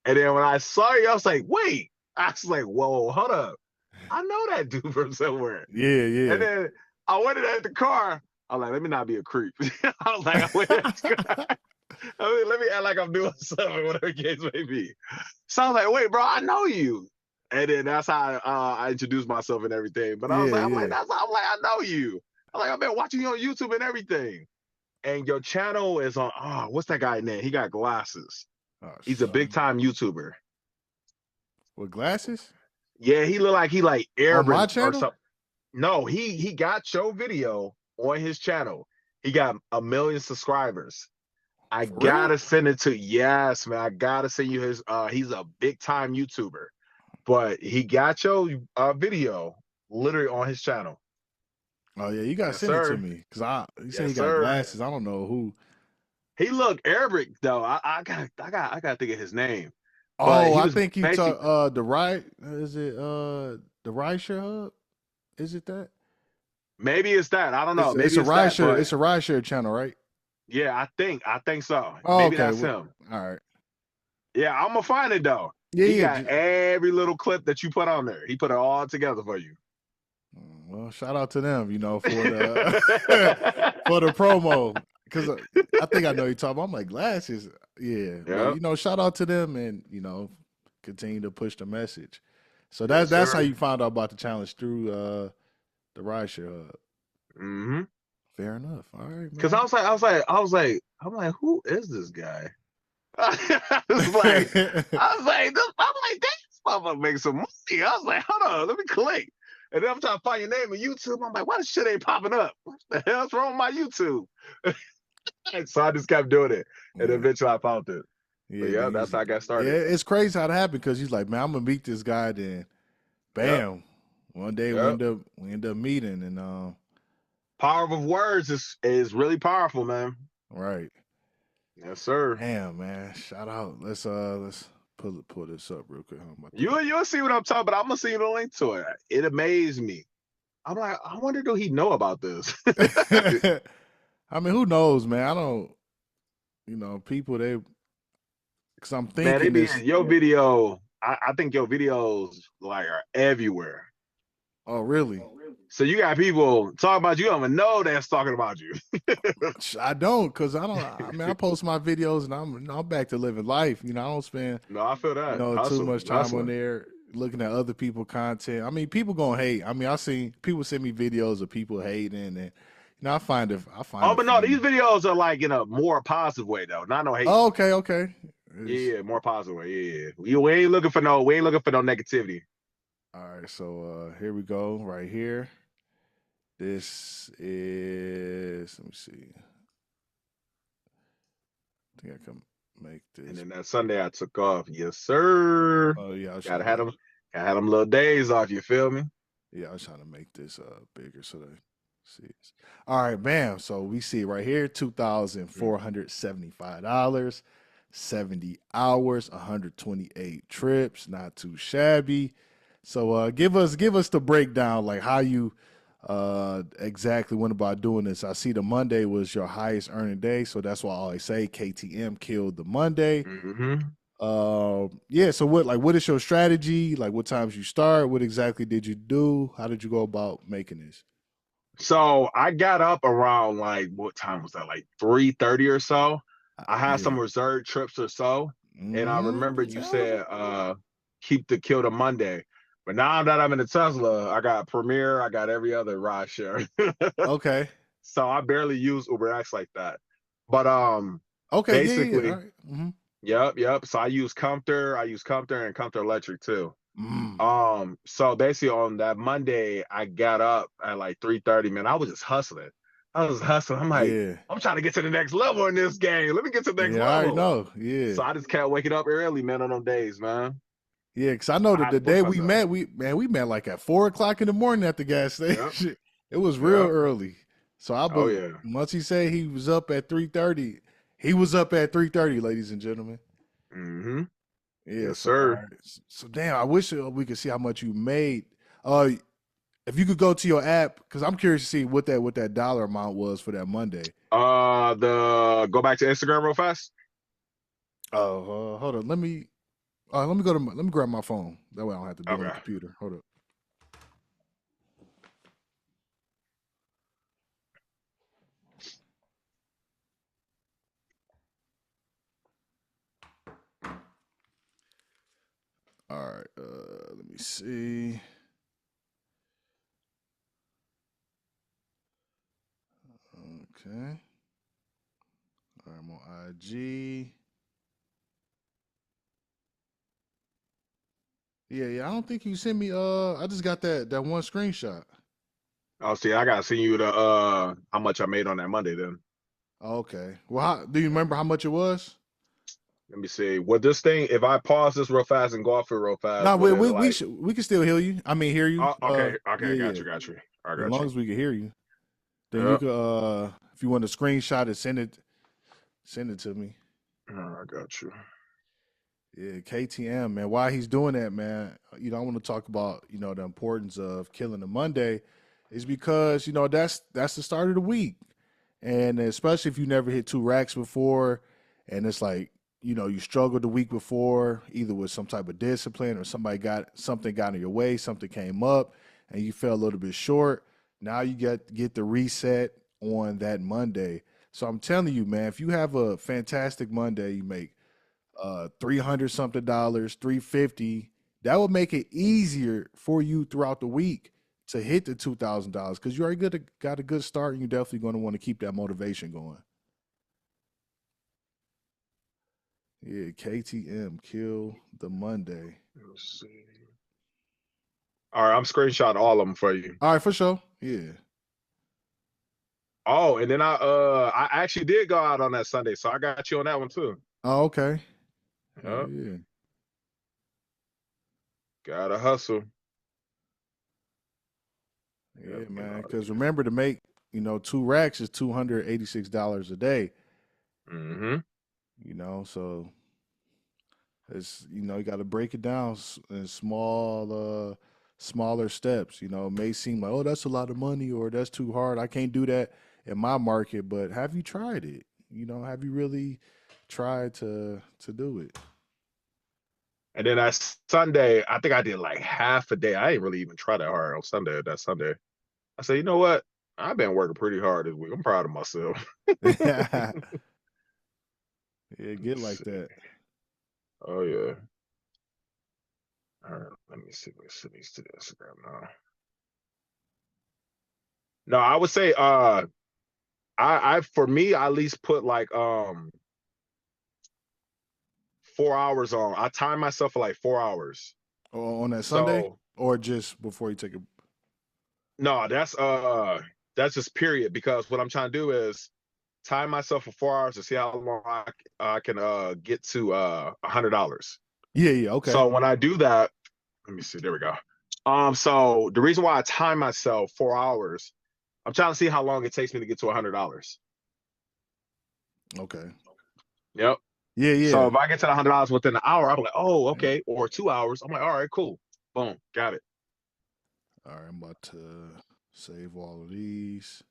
Speaker 4: And then when I saw you, I was like, wait. I was like, whoa, hold up. I know that dude from somewhere.
Speaker 1: Yeah.
Speaker 4: And then I went in at the car. I'm like, let me not be a creep. I was like, let me act like I'm doing something, whatever the case may be. So I was like, wait, bro, I know you. And then that's how I introduced myself and everything. But I was like, I know you. I'm like, I've been watching you on YouTube and everything. And your channel is on, what's that guy name? He got glasses. He's a big time YouTuber.
Speaker 1: With glasses?
Speaker 4: Yeah, he look like he like Arabic
Speaker 1: or something.
Speaker 4: No, he got your video on his channel. He got 1 million subscribers. I
Speaker 1: For real?
Speaker 4: gotta send it to yes, man. I gotta send you his. He's a big time YouTuber, but he got your video literally on his channel.
Speaker 1: Oh yeah, you gotta
Speaker 4: Yes,
Speaker 1: send it to
Speaker 4: sir.
Speaker 1: me because he said he
Speaker 4: Yes,
Speaker 1: got
Speaker 4: sir.
Speaker 1: glasses. I don't know who.
Speaker 4: He looked Arabic though. I got to think of his name, but
Speaker 1: Oh,
Speaker 4: he
Speaker 1: I
Speaker 4: was
Speaker 1: think you
Speaker 4: basically
Speaker 1: talk the right. Is it the rideshare hub? Is it that?
Speaker 4: maybe it's that. I don't know.
Speaker 1: It's
Speaker 4: Maybe
Speaker 1: a
Speaker 4: it's that,
Speaker 1: rideshare.
Speaker 4: but
Speaker 1: It's a rideshare channel, right?
Speaker 4: yeah, I think so.
Speaker 1: Oh,
Speaker 4: Maybe
Speaker 1: okay.
Speaker 4: that's
Speaker 1: Well,
Speaker 4: him.
Speaker 1: all right.
Speaker 4: Yeah, I'm gonna find it though.
Speaker 1: Yeah,
Speaker 4: He
Speaker 1: yeah.
Speaker 4: got every little clip that you put on there. He put it all together for you.
Speaker 1: Well, shout out to them, for the for the promo because I think I know you talking about. I'm like glasses, yeah.
Speaker 4: Yeah.
Speaker 1: But shout out to them and continue to push the message. So
Speaker 4: Yes,
Speaker 1: that's how
Speaker 4: sir.
Speaker 1: you found out about the challenge through the rideshare hub.
Speaker 4: Mm-hmm.
Speaker 1: Fair enough. All right,
Speaker 4: Because
Speaker 1: man.
Speaker 4: I'm like, who is this guy? I was like, this motherfucker makes some money. I was like, hold on, let me click. And then I'm trying to find your name on YouTube. I'm like, why this shit ain't popping up? What the hell's wrong with my YouTube? So I just kept doing it. And
Speaker 1: Yeah.
Speaker 4: eventually I found it. But
Speaker 1: Yeah,
Speaker 4: yeah,
Speaker 1: then
Speaker 4: that's how I got
Speaker 1: yeah,
Speaker 4: started.
Speaker 1: it's crazy how that happened because he's like, man, I'm gonna meet this guy. Then,
Speaker 4: Yep.
Speaker 1: bam, one day
Speaker 4: Yep.
Speaker 1: we end up meeting, and
Speaker 4: Power of words is really powerful, man.
Speaker 1: right.
Speaker 4: Yes, sir.
Speaker 1: Damn, man, shout out. Let's pull this up real quick. How about
Speaker 4: You'll see what I'm talking about. I'm gonna send you the link to it. It amazed me. I'm like, I wonder do he know about this?
Speaker 1: that? I mean, who knows, man? I don't. People because I'm
Speaker 4: Man, they
Speaker 1: thinking
Speaker 4: be
Speaker 1: this.
Speaker 4: in your video. I think your videos like are everywhere.
Speaker 1: Oh, really?
Speaker 4: So you got people talking about you. I don't even know that's talking about you.
Speaker 1: I don't, cause I don't. I mean, I post my videos and I'm back to living life. I don't spend
Speaker 4: No, I feel that.
Speaker 1: too much time on
Speaker 4: Hustling.
Speaker 1: there looking at other people content. I mean, people gonna hate. I mean, I seen people send me videos of people hating, and I find it.
Speaker 4: Oh, but no, these videos are like in a more positive way though. Not no hate.
Speaker 1: Oh, okay.
Speaker 4: Yeah, more positive way. Yeah. We ain't looking for no negativity.
Speaker 1: All right, so here we go. Right here. This is. Let me see. I think I can make this.
Speaker 4: And then that Sunday I took off. Yes, sir.
Speaker 1: Oh yeah,
Speaker 4: Gotta have them little days off. You feel me?
Speaker 1: Yeah, I was trying to make this bigger so they see it. All right, bam. So we see it right here, $2,475, 70 hours, 128 trips, not too shabby. So give us the breakdown, like how you exactly went about doing this. I see the Monday was your highest earning day, so that's why I always say KTM killed the Monday.
Speaker 4: Mm-hmm.
Speaker 1: Yeah, so what is your strategy? Like what times you start? What exactly did you do? How did you go about making this?
Speaker 4: So I got up around like what time was that? Like 3:30 or so. I had some
Speaker 1: Yeah.
Speaker 4: reserved trips or so. And I remember you said keep the kill to Monday. But now that I'm in the Tesla, I got Premier, I got every other ride share.
Speaker 1: Okay.
Speaker 4: So I barely use UberX like that. But
Speaker 1: Okay,
Speaker 4: basically,
Speaker 1: yeah. All right. Mm-hmm.
Speaker 4: yep. So I use Comter and Comter Electric too.
Speaker 1: Mm.
Speaker 4: So basically on that Monday, I got up at like 3:30, man. I was just hustling. I'm like,
Speaker 1: Yeah.
Speaker 4: I'm trying to get to the next level in this game. Let me get to the next
Speaker 1: Yeah, I already
Speaker 4: level.
Speaker 1: know. Yeah.
Speaker 4: So I just kept waking up early, man, on them days, man.
Speaker 1: Yeah, because I know
Speaker 4: I
Speaker 1: that
Speaker 4: had
Speaker 1: the
Speaker 4: to push
Speaker 1: day we
Speaker 4: myself.
Speaker 1: met, we met like at 4 o'clock in the morning at the gas
Speaker 4: Yep.
Speaker 1: station. It was real
Speaker 4: Yep.
Speaker 1: early. So
Speaker 4: Oh yeah.
Speaker 1: once he said he was up at 3:30, he was up at 3:30, ladies and gentlemen.
Speaker 4: Mm-hmm.
Speaker 1: Yeah,
Speaker 4: Yes,
Speaker 1: so all
Speaker 4: sir.
Speaker 1: right. So damn, I wish we could see how much you made. If you could go to your app, because I'm curious to see what that dollar amount was for that Monday.
Speaker 4: Go back to Instagram real fast.
Speaker 1: Oh, hold on. Let me grab my phone. That way I don't have to do it on the
Speaker 4: Okay.
Speaker 1: computer. Hold up. All right. Let me see. Okay. All right, I'm on IG. Yeah. I don't think you sent me. I just got that one screenshot.
Speaker 4: Oh, see, I gotta send you the how much I made on that Monday then.
Speaker 1: Okay. Well, do you remember how much it was?
Speaker 4: Let me see. What this thing? If I pause this real fast and go off it real fast,
Speaker 1: No,
Speaker 4: would it
Speaker 1: we
Speaker 4: like?
Speaker 1: should we can still hear you. I mean, hear you.
Speaker 4: Oh, okay,
Speaker 1: Yeah,
Speaker 4: okay, got
Speaker 1: yeah.
Speaker 4: you, got you. I
Speaker 1: As
Speaker 4: got
Speaker 1: long
Speaker 4: you.
Speaker 1: as we can hear you, then you
Speaker 4: Yep.
Speaker 1: could. If you want to screenshot it, send it to me.
Speaker 4: I got you.
Speaker 1: Yeah, KTM, man. Why he's doing that, man? I want to talk about the importance of killing a Monday, is because that's the start of the week, and especially if you never hit 2 racks before, and it's like you struggled the week before, either with some type of discipline or something got in your way, something came up, and you fell a little bit short. Now you get the reset on that Monday. So I'm telling you, man, if you have a fantastic Monday, you make 300 something dollars, 350, that would make it easier for you throughout the week to hit the $2,000 because you already got a good start, and you're definitely going to want to keep that motivation going. Yeah, KTM, kill the Monday.
Speaker 4: Let's see. All right, I'm screenshot all of them for you.
Speaker 1: All right, for sure. Yeah.
Speaker 4: Oh, and then I actually did go out on that Sunday, so I got you on that one too.
Speaker 1: Oh, okay.
Speaker 4: Yep.
Speaker 1: Yeah.
Speaker 4: Gotta hustle.
Speaker 1: Yeah,
Speaker 4: Yep,
Speaker 1: man. Because remember, to make 2 racks is $286 a day.
Speaker 4: Mm-hmm.
Speaker 1: So it's you got to break it down in smaller steps. It may seem like, oh, that's a lot of money, or that's too hard. I can't do that in my market. But have you tried it? Have you really tried to do it?
Speaker 4: And then that Sunday, I think I did like half a day. I didn't really even try that hard on Sunday. That Sunday, I said, you know what? I've been working pretty hard this week. I'm proud of myself.
Speaker 1: Yeah, get
Speaker 4: Let's
Speaker 1: like
Speaker 4: see.
Speaker 1: that.
Speaker 4: Oh yeah. All right, let me see. Let me send these to the Instagram now. No, I would say I for me I at least put like 4 hours on. I time myself for like 4 hours.
Speaker 1: On that Sunday,
Speaker 4: So
Speaker 1: or just before you take a.
Speaker 4: no, that's just period, because what I'm trying to do is time myself for 4 hours to see how long I can get to $100.
Speaker 1: Yeah, okay.
Speaker 4: So when I do that, let me see, there we go. So the reason why I time myself 4 hours, I'm trying to see how long it takes me to get to $100.
Speaker 1: Okay.
Speaker 4: Yep. So
Speaker 1: Yeah.
Speaker 4: if I get to $100 within an hour, I'm like, oh, okay, or 2 hours. I'm like, all right, cool. Boom, got it.
Speaker 1: All right, I'm about to save all of these.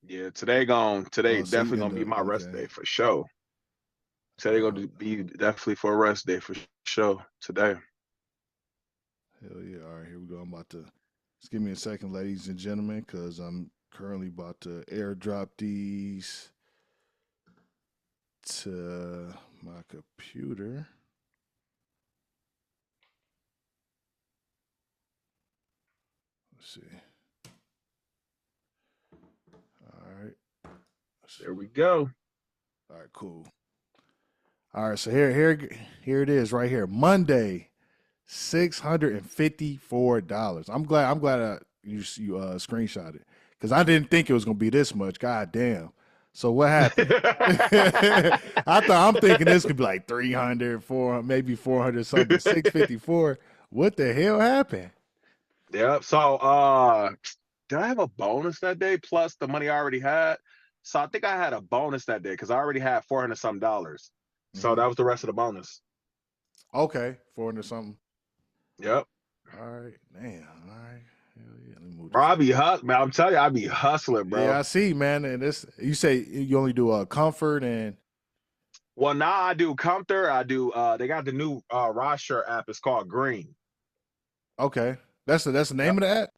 Speaker 4: Yeah, today
Speaker 1: Oh, so you
Speaker 4: definitely
Speaker 1: end
Speaker 4: gonna be
Speaker 1: up
Speaker 4: my rest
Speaker 1: okay.
Speaker 4: day for sure. Today gonna be definitely for a rest day for sure today.
Speaker 1: Hell yeah. All right, here we go. I'm about to just give me a second, ladies and gentlemen, because I'm currently about to airdrop these to my computer. Let's see. All right.
Speaker 4: There we go.
Speaker 1: All right, cool. All right, so here it is right here. Monday, $654. I'm glad you screenshot it, because I didn't think it was gonna be this much. God damn. So what happened? I'm thinking this could be like 300, 400, maybe 400 something, but 654. What the hell happened?
Speaker 4: Yep. So did I have a bonus that day plus the money I already had? So I think I had a bonus that day because I already had 400 some dollars. So that was the rest of the bonus.
Speaker 1: Okay, 400 something.
Speaker 4: Yep.
Speaker 1: All right, damn. All right, hell yeah. Let me move
Speaker 4: Bro,
Speaker 1: this.
Speaker 4: man. I'm telling you, I be hustling, bro.
Speaker 1: Yeah, I see, man. And this, you say you only do comfort and.
Speaker 4: Well, now I do Comfort. I do. They got the new Roster app. It's called Green.
Speaker 1: Okay, that's the name of the app.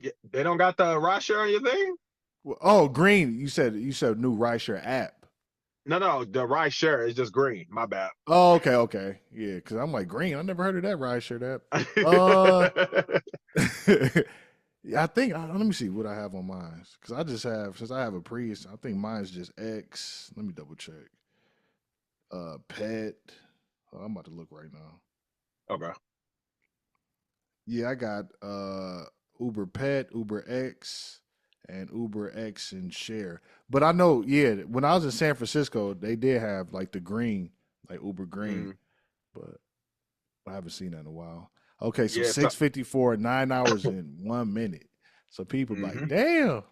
Speaker 4: Yeah, they don't got the Roster on your thing.
Speaker 1: Oh, Green. You said new rideshare app.
Speaker 4: No, the Roster is just Green. My bad.
Speaker 1: Oh, okay. Yeah, because I'm like, Green. I never heard of that rideshare app. Yeah, I think. Let me see what I have on mine, because since I have a Prius, I think mine's just X. Let me double check. Pet. Oh, I'm about to look right now.
Speaker 4: Okay.
Speaker 1: Yeah, I got Uber Pet, Uber X, and Uber X and Share. But I know, yeah, when I was in San Francisco, they did have like the green, like Uber Green,
Speaker 4: Mm,
Speaker 1: but I haven't seen that in a while. Okay, so
Speaker 4: yeah, so
Speaker 1: 654, 9 hours and 1 minute. So people like,
Speaker 4: hmm
Speaker 1: damn.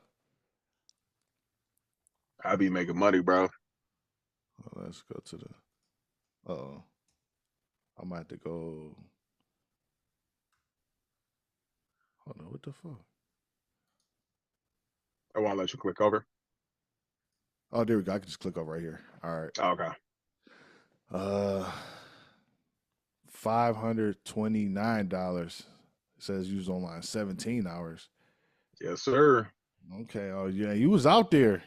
Speaker 4: I be making money, bro.
Speaker 1: Well, let's go to the. Oh, I might have to go. Hold on, what the fuck?
Speaker 4: I won't let you click over.
Speaker 1: Oh, there we go. I can just click over right here. All right.
Speaker 4: Okay.
Speaker 1: Uh, $529. It says use online 17 hours.
Speaker 4: Yes, sir.
Speaker 1: Okay. Oh yeah, you was out there.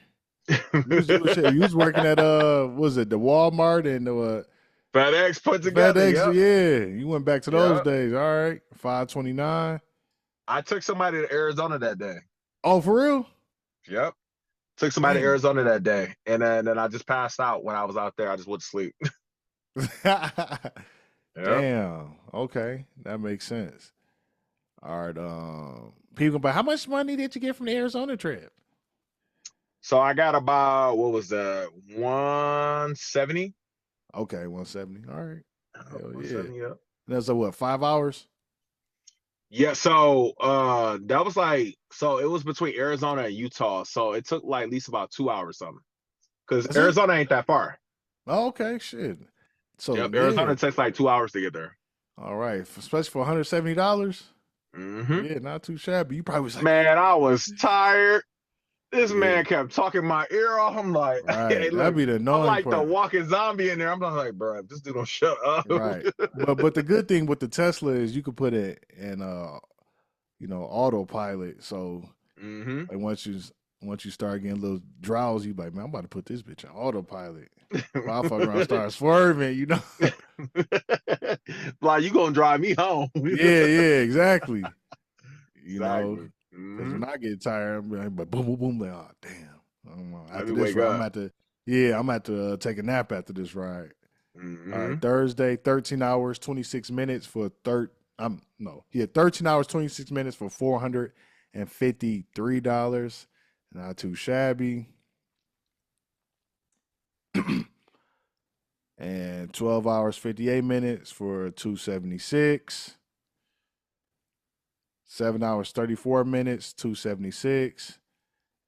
Speaker 1: You was working at what was it the Walmart and the
Speaker 4: FedEx put together.
Speaker 1: FedEx?
Speaker 4: Yep.
Speaker 1: Yeah, you went back to those
Speaker 4: Yep.
Speaker 1: days. All right, 529.
Speaker 4: I took somebody to Arizona that day.
Speaker 1: Oh, for real?
Speaker 4: Yep. Took somebody to
Speaker 1: Damn.
Speaker 4: Arizona that day. And then I just passed out when I was out there. I just went to sleep. Yep.
Speaker 1: Damn. Okay, that makes sense. All right. People, but how much money did you get from the Arizona trip?
Speaker 4: So I got about, what was that, 170?
Speaker 1: Okay, 170. All right. Hell yeah.
Speaker 4: 170, yeah.
Speaker 1: That's what, 5 hours?
Speaker 4: Yeah, so that was like, so it was between Arizona and Utah. So it took like at least about 2 hours something. Because
Speaker 1: That's it?
Speaker 4: Arizona ain't that far.
Speaker 1: Oh, okay, shit. So
Speaker 4: Yep,
Speaker 1: yeah.
Speaker 4: Arizona takes like 2 hours to get there.
Speaker 1: All right. Especially for $170.
Speaker 4: Hmm
Speaker 1: Yeah, not too shabby. You probably was like,
Speaker 4: Man, I was tired. This
Speaker 1: yeah,
Speaker 4: man kept talking my ear off. I'm like, hey,
Speaker 1: right. That'd
Speaker 4: look,
Speaker 1: be the
Speaker 4: I'm
Speaker 1: annoying
Speaker 4: like the
Speaker 1: part.
Speaker 4: walking zombie in there. I'm like, bro, this dude don't shut up.
Speaker 1: Right. But the good thing with the Tesla is you could put it in autopilot. So
Speaker 4: hmm
Speaker 1: like once you start getting a little drowsy, you be like, man, I'm about to put this bitch in autopilot. Motherfucker around start swerving.
Speaker 4: Like, you gonna drive me home.
Speaker 1: Yeah, exactly.
Speaker 4: Exactly.
Speaker 1: Because when I get tired, I'm like, boom, boom, boom, like, oh, damn.
Speaker 4: Let
Speaker 1: After
Speaker 4: me
Speaker 1: this
Speaker 4: wake
Speaker 1: ride,
Speaker 4: up.
Speaker 1: I'm at to take a nap after this ride. All
Speaker 4: Hmm
Speaker 1: right, Thursday, 13 hours, 26 minutes for 13 hours, 26 minutes for $453. Not too shabby. And 12 hours, 58 minutes for 276. 7 hours, 34 minutes, 276.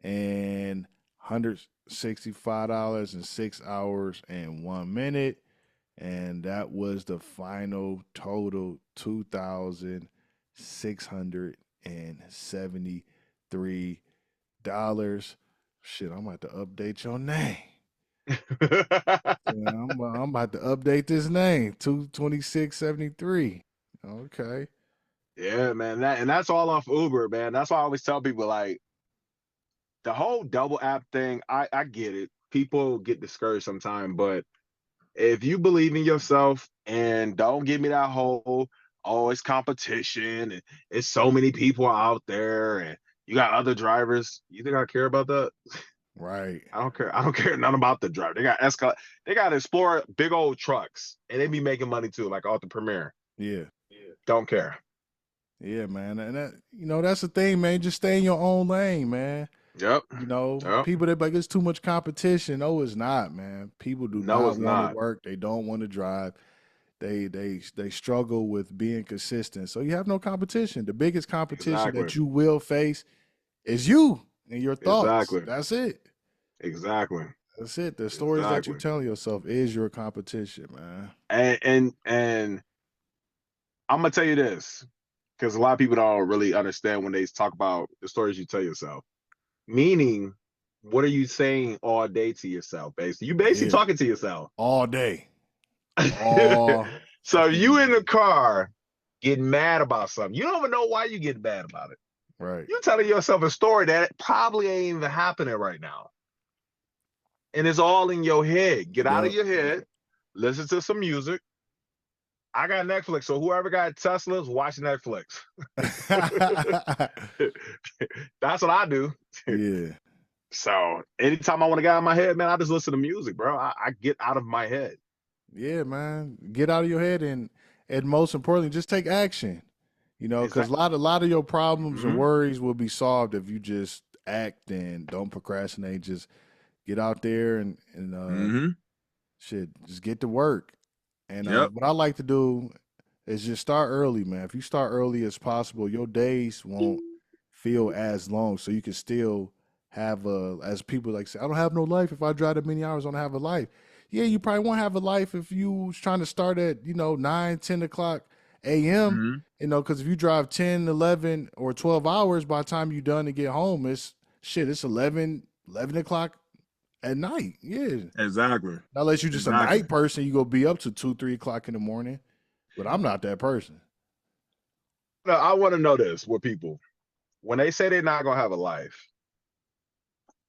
Speaker 1: And $165 in 6 hours and 1 minute. And that was the final total, $2,673. Shit, I'm about to update your name. Yeah, I'm about to update this name. 22673. Okay.
Speaker 4: Yeah, man. That's all off Uber, man. That's why I always tell people, like, the whole double app thing, I get it. People get discouraged sometimes, but if you believe in yourself and don't give me that whole, oh, it's competition and it's so many people out there and you got other drivers, you think I care about that?
Speaker 1: Right.
Speaker 4: I don't care. I don't care nothing about the driver. They got Explorer big old trucks and they be making money too, like Entrepreneur.
Speaker 1: Yeah.
Speaker 4: Don't care.
Speaker 1: Yeah, man. And that's the thing, man. Just stay in your own lane, man.
Speaker 4: Yep. Yep.
Speaker 1: People that like it's too much competition. No, it's not, man. People do
Speaker 4: No,
Speaker 1: not
Speaker 4: it's
Speaker 1: want to
Speaker 4: not.
Speaker 1: work. They don't want to drive. They struggle with being consistent. So you have no competition. The biggest competition
Speaker 4: Exactly.
Speaker 1: that you will face is you and your thoughts.
Speaker 4: Exactly.
Speaker 1: That's it.
Speaker 4: Exactly.
Speaker 1: That's it. The stories that you're
Speaker 4: Exactly.
Speaker 1: telling yourself is your competition, man.
Speaker 4: And I'm gonna tell you this, because a lot of people don't really understand when they talk about the stories you tell yourself. Meaning, what are you saying all day to yourself? Basically, you basically
Speaker 1: Yeah.
Speaker 4: talking to yourself.
Speaker 1: All day. All
Speaker 4: So if you in
Speaker 1: fucking
Speaker 4: the car getting mad about something, you don't even know why you get mad about it.
Speaker 1: right.
Speaker 4: You're telling yourself a story that probably ain't even happening right now. And it's all in your head. Get out of
Speaker 1: Yep.
Speaker 4: your head, listen to some music. I got Netflix, so whoever got Teslas, watch Netflix. That's what I do.
Speaker 1: Yeah.
Speaker 4: So anytime I want to get out of my head, man, I just listen to music, bro. I get out of my head.
Speaker 1: Yeah, man. Get out of your head and most importantly, just take action. You know,
Speaker 4: Is
Speaker 1: because
Speaker 4: that?
Speaker 1: a lot of your problems and
Speaker 4: Mhm.
Speaker 1: worries will be solved if you just act and don't procrastinate. Just get out there and
Speaker 4: Mhm.
Speaker 1: shit, just get to work. And
Speaker 4: Yep.
Speaker 1: what I like to do is just start early, man. If you start early as possible, your days won't feel as long. So you can still have as people like say, I don't have no life. If I drive that many hours, I don't have a life. Yeah, you probably won't have a life if you was trying to start at, 9, 10 o'clock a.m.
Speaker 4: Mhm.
Speaker 1: Because if you drive 10, 11, or 12 hours, by the time you're done to get home, it's 11 o'clock at night. Yeah.
Speaker 4: Exactly.
Speaker 1: Unless you're just a
Speaker 4: Exactly.
Speaker 1: night person, you go be up to 2, 3 o'clock in the morning. But I'm not that person.
Speaker 4: Now, I want to know this with people when they say they're not gonna have a life.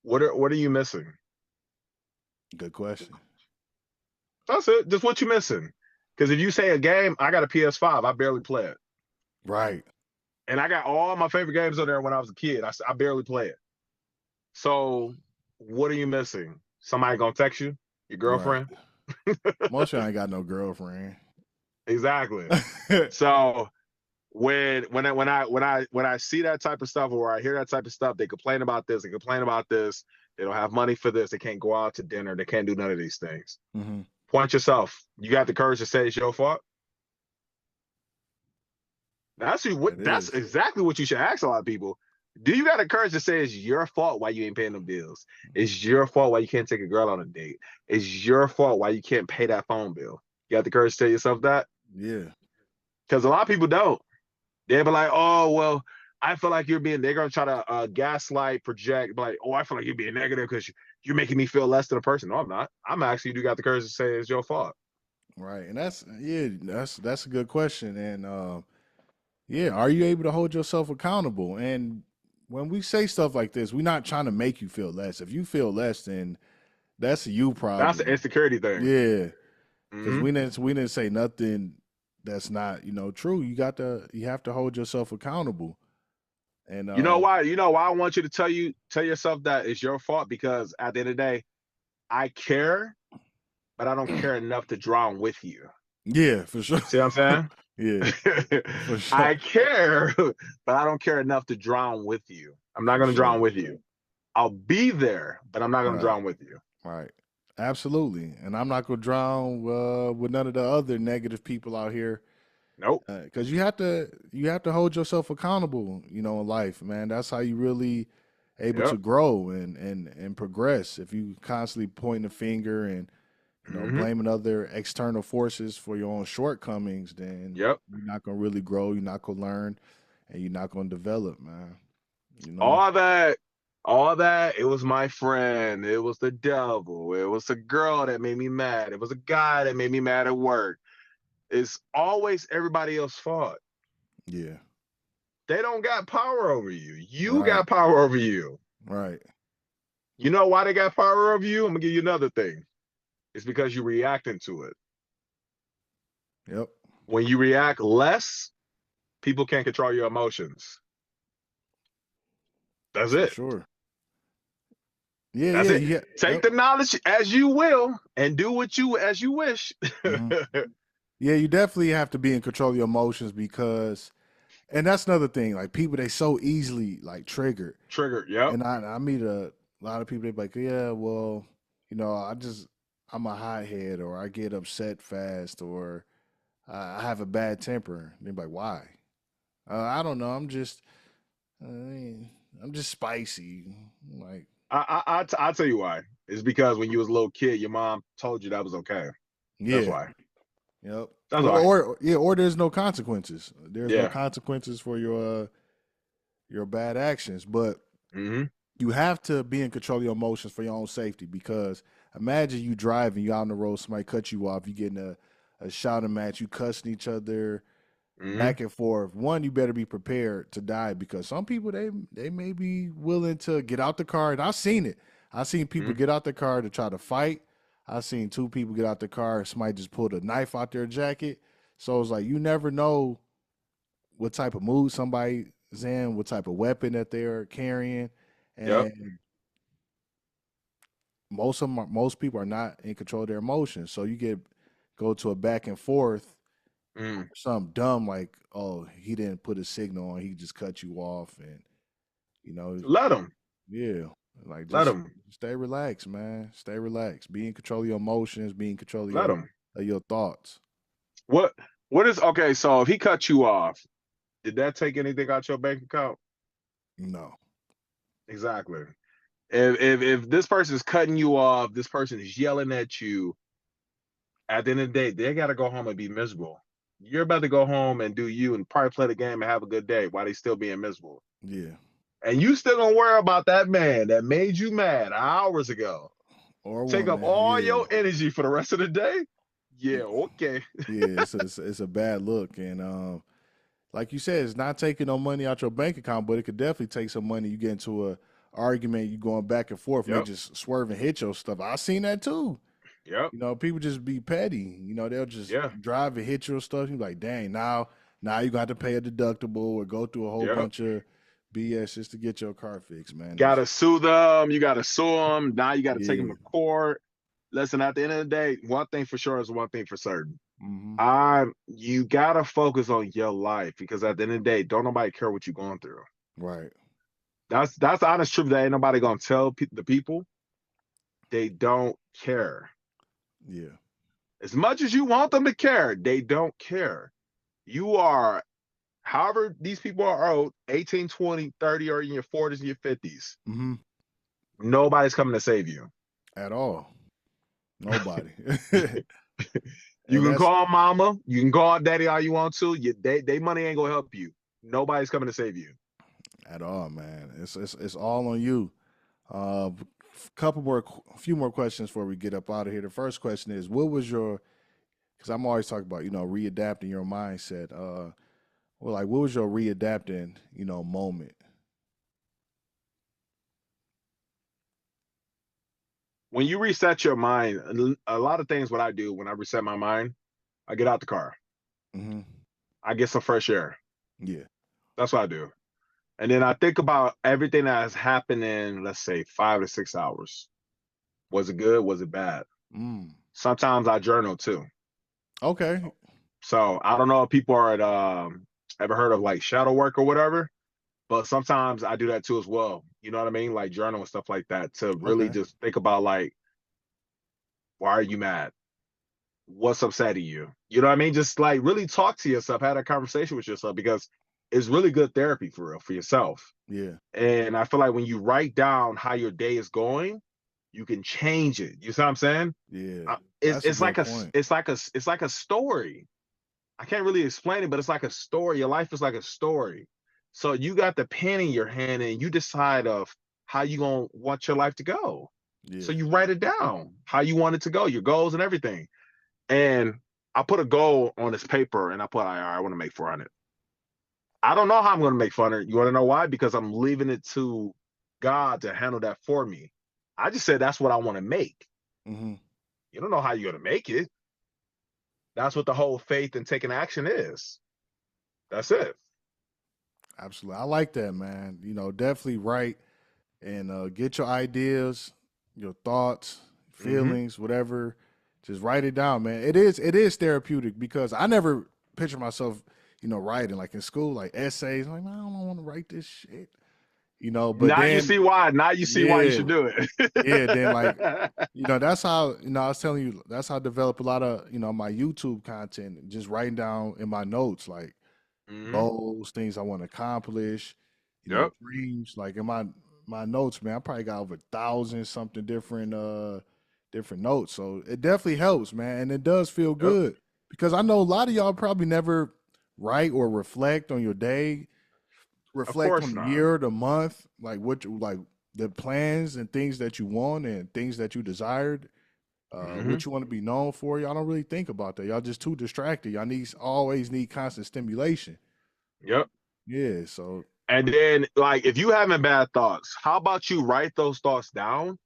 Speaker 4: What are you missing?
Speaker 1: Good question.
Speaker 4: That's it. Just what you missing. Because if you say a game, I got a PS5. I barely play it,
Speaker 1: Right.
Speaker 4: and I got all my favorite games on there when I was a kid. I barely play it. So what are you missing? Somebody gonna text you? Your
Speaker 1: Right.
Speaker 4: girlfriend?
Speaker 1: Most of y'all ain't got no girlfriend.
Speaker 4: Exactly. So when I see that type of stuff or I hear that type of stuff, they complain about this, they complain about this, they don't have money for this, they can't go out to dinner, they can't do none of these things.
Speaker 1: hmm
Speaker 4: Point yourself. You got the courage to say it's your fault?
Speaker 1: It
Speaker 4: That's
Speaker 1: is.
Speaker 4: exactly what you should ask a lot of people. Do you got the courage to say it's your fault why you ain't paying them bills? It's your fault why you can't take a girl on a date. It's your fault why you can't pay that phone bill. You got the courage to tell yourself that?
Speaker 1: Yeah.
Speaker 4: Because a lot of people don't. They'll be like, oh, well, I feel like they're going to try to gaslight, project, be like, oh, I feel like you're being negative because you're making me feel less than a person. No, I'm not. I'm actually, you got the courage to say it's your fault.
Speaker 1: Right. And that's a good question. And yeah, are you able to hold yourself accountable? And when we say stuff like this, we're not trying to make you feel less. If you feel less, then that's a you
Speaker 4: That's an
Speaker 1: problem.
Speaker 4: insecurity thing.
Speaker 1: Yeah. Because
Speaker 4: Hmm.
Speaker 1: we didn't say nothing that's not, true. You have to hold yourself accountable. And
Speaker 4: You know why? You know why I want you to tell yourself that it's your fault? Because at the end of the day, I care, but I don't care enough to drown with you.
Speaker 1: yeah, for sure.
Speaker 4: See what I'm
Speaker 1: Yeah,
Speaker 4: saying?
Speaker 1: for sure.
Speaker 4: I care, but I don't care enough to drown with you. I'm not
Speaker 1: For
Speaker 4: going to drown
Speaker 1: sure.
Speaker 4: with you. I'll be there, but I'm not going to
Speaker 1: Right.
Speaker 4: drown with you.
Speaker 1: Right. Absolutely. And I'm not gonna drown with none of the other negative people out here.
Speaker 4: Nope.
Speaker 1: Because you have to hold yourself accountable, in life, man. That's how you really able to
Speaker 4: Yep.
Speaker 1: grow and progress. If you constantly pointing the finger and
Speaker 4: Hmm.
Speaker 1: blaming other external forces for your own shortcomings, then
Speaker 4: Yep.
Speaker 1: you're not gonna really grow. You're not gonna learn, and you're not gonna develop, man. You know.
Speaker 4: All that, all that, it was my friend. It was the devil. It was a girl that made me mad. It was a guy that made me mad at work. It's always everybody else's fault.
Speaker 1: Yeah.
Speaker 4: They don't got power over you. You
Speaker 1: Right.
Speaker 4: got power over you.
Speaker 1: Right.
Speaker 4: You know why they got power over you? I'm gonna give you another thing. It's because you're reacting to it.
Speaker 1: Yep.
Speaker 4: When you react less, people can't control your emotions. That's
Speaker 1: For
Speaker 4: it.
Speaker 1: sure. Yeah.
Speaker 4: That's
Speaker 1: Yeah.
Speaker 4: it.
Speaker 1: Yeah.
Speaker 4: Take
Speaker 1: Yep.
Speaker 4: the knowledge as you will and do what you as you wish.
Speaker 1: hmm Yeah, you definitely have to be in control of your emotions because, and that's another thing. Like people, they so easily like triggered,
Speaker 4: Triggered. Yep.
Speaker 1: and I meet a lot of people. They be like, yeah, well, I'm a hothead, or I get upset fast, or I have a bad temper. They're like, why? I don't know. I'm just spicy. Like,
Speaker 4: I'll tell you why. It's because when you was a little kid, your mom told you that was okay. That's
Speaker 1: yeah,
Speaker 4: why.
Speaker 1: yep.
Speaker 4: That's
Speaker 1: Or,
Speaker 4: why.
Speaker 1: or there's no consequences. There's no
Speaker 4: Yeah.
Speaker 1: consequences for your bad actions, but
Speaker 4: Hmm.
Speaker 1: you have to be in control of your emotions for your own safety because imagine you driving, you out on the road, somebody cut you off, you getting a shouting match, you cussing each other
Speaker 4: Hmm.
Speaker 1: back and forth. One, you better be prepared to die because some people they may be willing to get out the car. And I've seen it. I've seen people
Speaker 4: Hmm.
Speaker 1: get out the car to try to fight. I've seen two people get out the car and somebody just pulled a knife out their jacket. So it's like you never know what type of mood somebody's in, what type of weapon that they're carrying.
Speaker 4: Yep.
Speaker 1: And most people are not in control of their emotions. So you go to a back and forth,
Speaker 4: Mm.
Speaker 1: Something dumb like, oh, he didn't put a signal on, he just cut you off, and you know,
Speaker 4: Let them.
Speaker 1: yeah, like
Speaker 4: Let
Speaker 1: just
Speaker 4: them.
Speaker 1: stay relaxed, man. Stay relaxed. Be in control of your emotions. Be in control
Speaker 4: Let them.
Speaker 1: of your thoughts.
Speaker 4: What? What is okay? So if he cut you off, did that take anything out your bank account?
Speaker 1: No.
Speaker 4: Exactly. If this person is cutting you off, this person is yelling at you. At the end of the day, they got to go home and be miserable. You're about to go home and do you and probably play the game and have a good day while they still being miserable.
Speaker 1: Yeah.
Speaker 4: And you still gonna worry about that man that made you mad hours ago.
Speaker 1: Or
Speaker 4: Take up
Speaker 1: woman.
Speaker 4: all
Speaker 1: Yeah.
Speaker 4: your energy for the rest of the day. Yeah, okay.
Speaker 1: Yeah. It's a bad look, and like you said, it's not taking no money out your bank account, but it could definitely take some money. You get into a argument, you going back and forth, and they
Speaker 4: Yep.
Speaker 1: just swerve and hit your stuff. I seen that too.
Speaker 4: Yep.
Speaker 1: You know, people just be petty. You know, they'll just
Speaker 4: Yeah.
Speaker 1: drive and hit your stuff. You're like, dang, now you got to pay a deductible or go through a whole
Speaker 4: Yep.
Speaker 1: bunch of BS just to get your car fixed, man.
Speaker 4: Gotta sue them. You gotta sue them. Now you gotta take them
Speaker 1: Yeah.
Speaker 4: to court. Listen, at the end of the day, one thing for sure is one thing for certain.
Speaker 1: Mm-hmm.
Speaker 4: You gotta focus on your life because at the end of the day, don't nobody care what you're going through.
Speaker 1: Right.
Speaker 4: That's the honest truth. That ain't nobody gonna tell the people. They don't care.
Speaker 1: Yeah.
Speaker 4: As much as you want them to care, they don't care. You are, however, these people are old, 18, 20, 30, or in your 40s and your 50s.
Speaker 1: Mm-hmm.
Speaker 4: Nobody's coming to save you.
Speaker 1: At all. Nobody.
Speaker 4: You
Speaker 1: And
Speaker 4: can
Speaker 1: that's
Speaker 4: call mama, you can call daddy all you want to. They money ain't gonna help you. Nobody's coming to save you.
Speaker 1: at all, man. It's all on you. A few more questions before we get up out of here. The first question is, what was your? Because I'm always talking about readapting your mindset. What was your readapting moment?
Speaker 4: When you reset your mind, a lot of things what I do when I reset my mind, I get out the car.
Speaker 1: Mm-hmm.
Speaker 4: I get some fresh air.
Speaker 1: Yeah.
Speaker 4: That's what I do. And then I think about everything that has happened in, let's say, 5 to 6 hours. Was it good? Was it bad?
Speaker 1: Mm.
Speaker 4: Sometimes I journal too.
Speaker 1: Okay.
Speaker 4: So I don't know if people are ever heard of like shadow work or whatever, but sometimes I do that too as well. You know what I mean? Like journal and stuff like that to really
Speaker 1: Okay.
Speaker 4: just think about like, why are you mad? What's upsetting you? You know what I mean? Just like really talk to yourself, have a conversation with yourself because it's really good therapy for real for yourself.
Speaker 1: Yeah.
Speaker 4: And I feel like when you write down how your day is going, you can change it. You see what I'm saying?
Speaker 1: Yeah.
Speaker 4: It's
Speaker 1: That's a
Speaker 4: it's like
Speaker 1: good
Speaker 4: a
Speaker 1: point.
Speaker 4: it's like a story. I can't really explain it, but it's like a story. Your life is like a story. So you got the pen in your hand and you decide of how you gonna want your life to go. So
Speaker 1: Yeah.
Speaker 4: you write it down, how you want it to go, your goals and everything. And I put a goal on this paper and I put, all right, I want to make 400. I don't know how I'm gonna make 400. You want to know why? Because I'm leaving it to God to handle that for me. I just said that's what I want to make.
Speaker 1: Mm-hmm.
Speaker 4: You don't know how you're gonna make it. That's what the whole faith and taking action is. That's it.
Speaker 1: Absolutely. I like that, man. Definitely write and get your ideas, your thoughts,
Speaker 4: Mm-hmm.
Speaker 1: feelings, whatever. Just write it down, man. It is therapeutic because I never picture myself, writing like in school, like essays. I'm like, man, I don't want to write this shit, But
Speaker 4: Now you
Speaker 1: then,
Speaker 4: see why. Now you see why you
Speaker 1: yeah,
Speaker 4: should do it.
Speaker 1: yeah. Then like, that's how I was telling you. That's how I develop a lot of my YouTube content. Just writing down in my notes, like
Speaker 4: Mm-hmm.
Speaker 1: goals, things I want to accomplish,
Speaker 4: Yep.
Speaker 1: dreams. Like in my notes, man, I probably got over 1,000 something different notes. So it definitely helps, man, and it does feel
Speaker 4: Yep.
Speaker 1: good because I know a lot of y'all probably never write or reflect on your day,
Speaker 4: Of
Speaker 1: reflect on
Speaker 4: course
Speaker 1: the
Speaker 4: not.
Speaker 1: year, the month, like the plans and things that you want and things that you desired.
Speaker 4: Mm-hmm.
Speaker 1: What you want to be known for, y'all don't really think about that. Y'all just too distracted. Y'all always need constant stimulation.
Speaker 4: Yep.
Speaker 1: Yeah, so
Speaker 4: And then, like, if you having bad thoughts, how about you write those thoughts down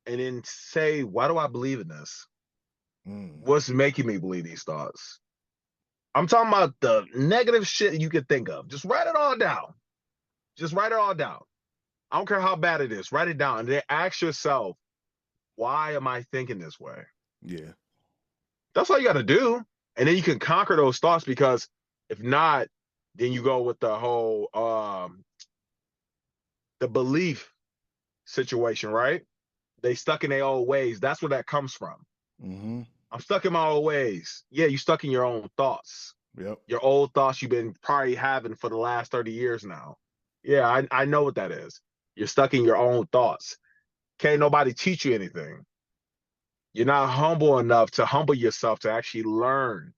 Speaker 4: and then say, why do I believe in this?
Speaker 1: mm,
Speaker 4: What's making me believe these thoughts? I'm talking about the negative shit you could think of. Just write it all down. Just write it all down. I don't care how bad it is. Write it down and then ask yourself, why am I thinking this way?
Speaker 1: yeah,
Speaker 4: That's all you got to do. And then you can conquer those thoughts, because if not, then you go with the whole the belief situation, right? They stuck in their old ways. That's where that comes from.
Speaker 1: Mm-hmm.
Speaker 4: I'm stuck in my old ways. Yeah, you stuck in your own thoughts.
Speaker 1: Yep.
Speaker 4: Your old thoughts you've been probably having for the last 30 years now. Yeah, I know what that is. You're stuck in your own thoughts. Can't nobody teach you anything. You're not humble enough to humble yourself to actually learn.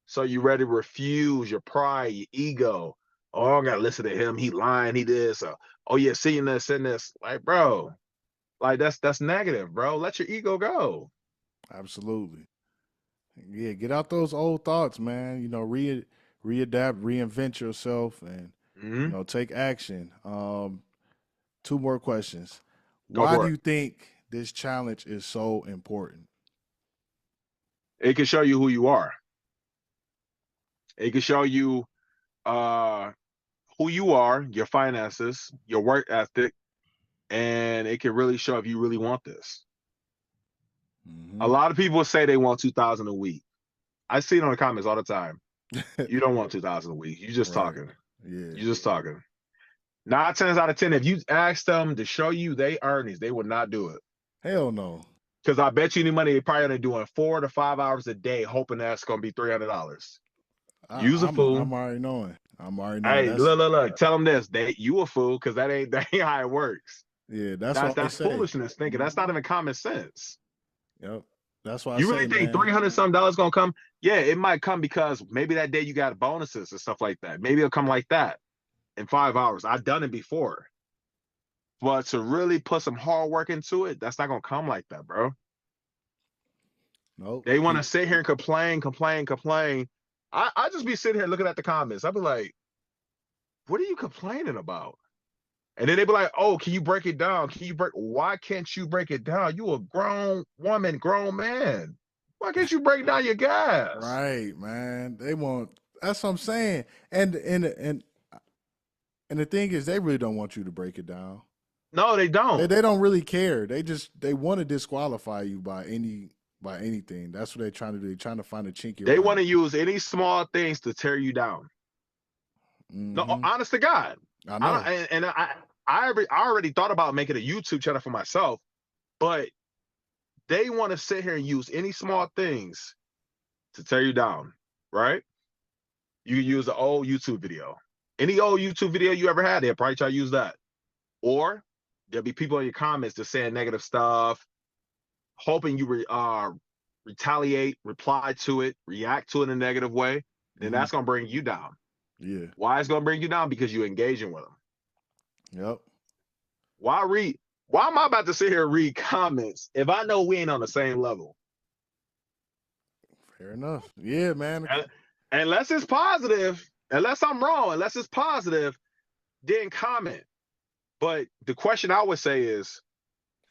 Speaker 4: So you ready to refuse your pride, your ego. Oh, I gotta listen to him. He lying. He this. Oh yeah, seeing this and this. Like, bro, like that's negative, bro. Let your ego go.
Speaker 1: Absolutely. Yeah, get out those old thoughts, man. You know, readapt, reinvent yourself, and
Speaker 4: Mm-hmm.
Speaker 1: take action. Two more questions.
Speaker 4: Go
Speaker 1: Why do
Speaker 4: for
Speaker 1: you
Speaker 4: it.
Speaker 1: think this challenge is so important?
Speaker 4: It can show you who you are. It can show you uh who you are, your finances, your work ethic, and it can really show if you really want this. A
Speaker 1: Mm-hmm.
Speaker 4: lot of people say they want 2,000 a week. I see it on the comments all the time. You don't want 2,000 a week. You're just
Speaker 1: Right.
Speaker 4: talking.
Speaker 1: Yeah.
Speaker 4: You're just talking. 9 times out of 10, if you ask them to show you they earnings, they would not do it.
Speaker 1: Hell no.
Speaker 4: Because I bet you any money they probably only doing 4 to 5 hours a day, hoping that's gonna be $300. Use a fool.
Speaker 1: I'm already knowing. I'm already knowing.
Speaker 4: Hey,
Speaker 1: That's
Speaker 4: look. Tell them this. You a fool, because that ain't how it works.
Speaker 1: yeah. That's
Speaker 4: That's
Speaker 1: what I
Speaker 4: that's
Speaker 1: say.
Speaker 4: foolishness thinking. That's not even common sense.
Speaker 1: Yep. That's why I
Speaker 4: You
Speaker 1: say,
Speaker 4: really think
Speaker 1: man.
Speaker 4: $300 gonna come? Yeah, it might come because maybe that day you got bonuses and stuff like that. Maybe it'll come like that in 5 hours. I've done it before. But to really put some hard work into it, that's not gonna come like that, bro.
Speaker 1: Nope.
Speaker 4: They want to sit here and complain. I just be sitting here looking at the comments. I'd be like, what are you complaining about? And then they be like, oh, can you break it down? Why can't you break it down? You a grown woman, grown man. Why can't you break down your gas?
Speaker 1: Right, man. They want. That's what I'm saying. And the thing is, they really don't want you to break it down.
Speaker 4: No, they don't.
Speaker 1: They don't really care. They want to disqualify you by anything. That's what they're trying to do. They're trying to find a chink in your
Speaker 4: They want
Speaker 1: armor.
Speaker 4: to use any small things to tear you down. No,
Speaker 1: Mhm.
Speaker 4: honest to God.
Speaker 1: I know.
Speaker 4: I already thought about making a YouTube channel for myself, but they want to sit here and use any small things to tear you down, right? You use an old YouTube video. Any old YouTube video you ever had, they'll probably try to use that. Or there'll be people in your comments just saying negative stuff, hoping you retaliate, reply to it, react to it in a negative way. Then that's going to bring you down.
Speaker 1: Yeah.
Speaker 4: Why it's going to bring you down? Because you're engaging with them.
Speaker 1: Yep.
Speaker 4: Why am I about to sit here and read comments if I know we ain't on the same level?
Speaker 1: Fair enough. Yeah, man.
Speaker 4: Unless it's positive, unless I'm wrong, unless it's positive, then comment. But the question I would say is,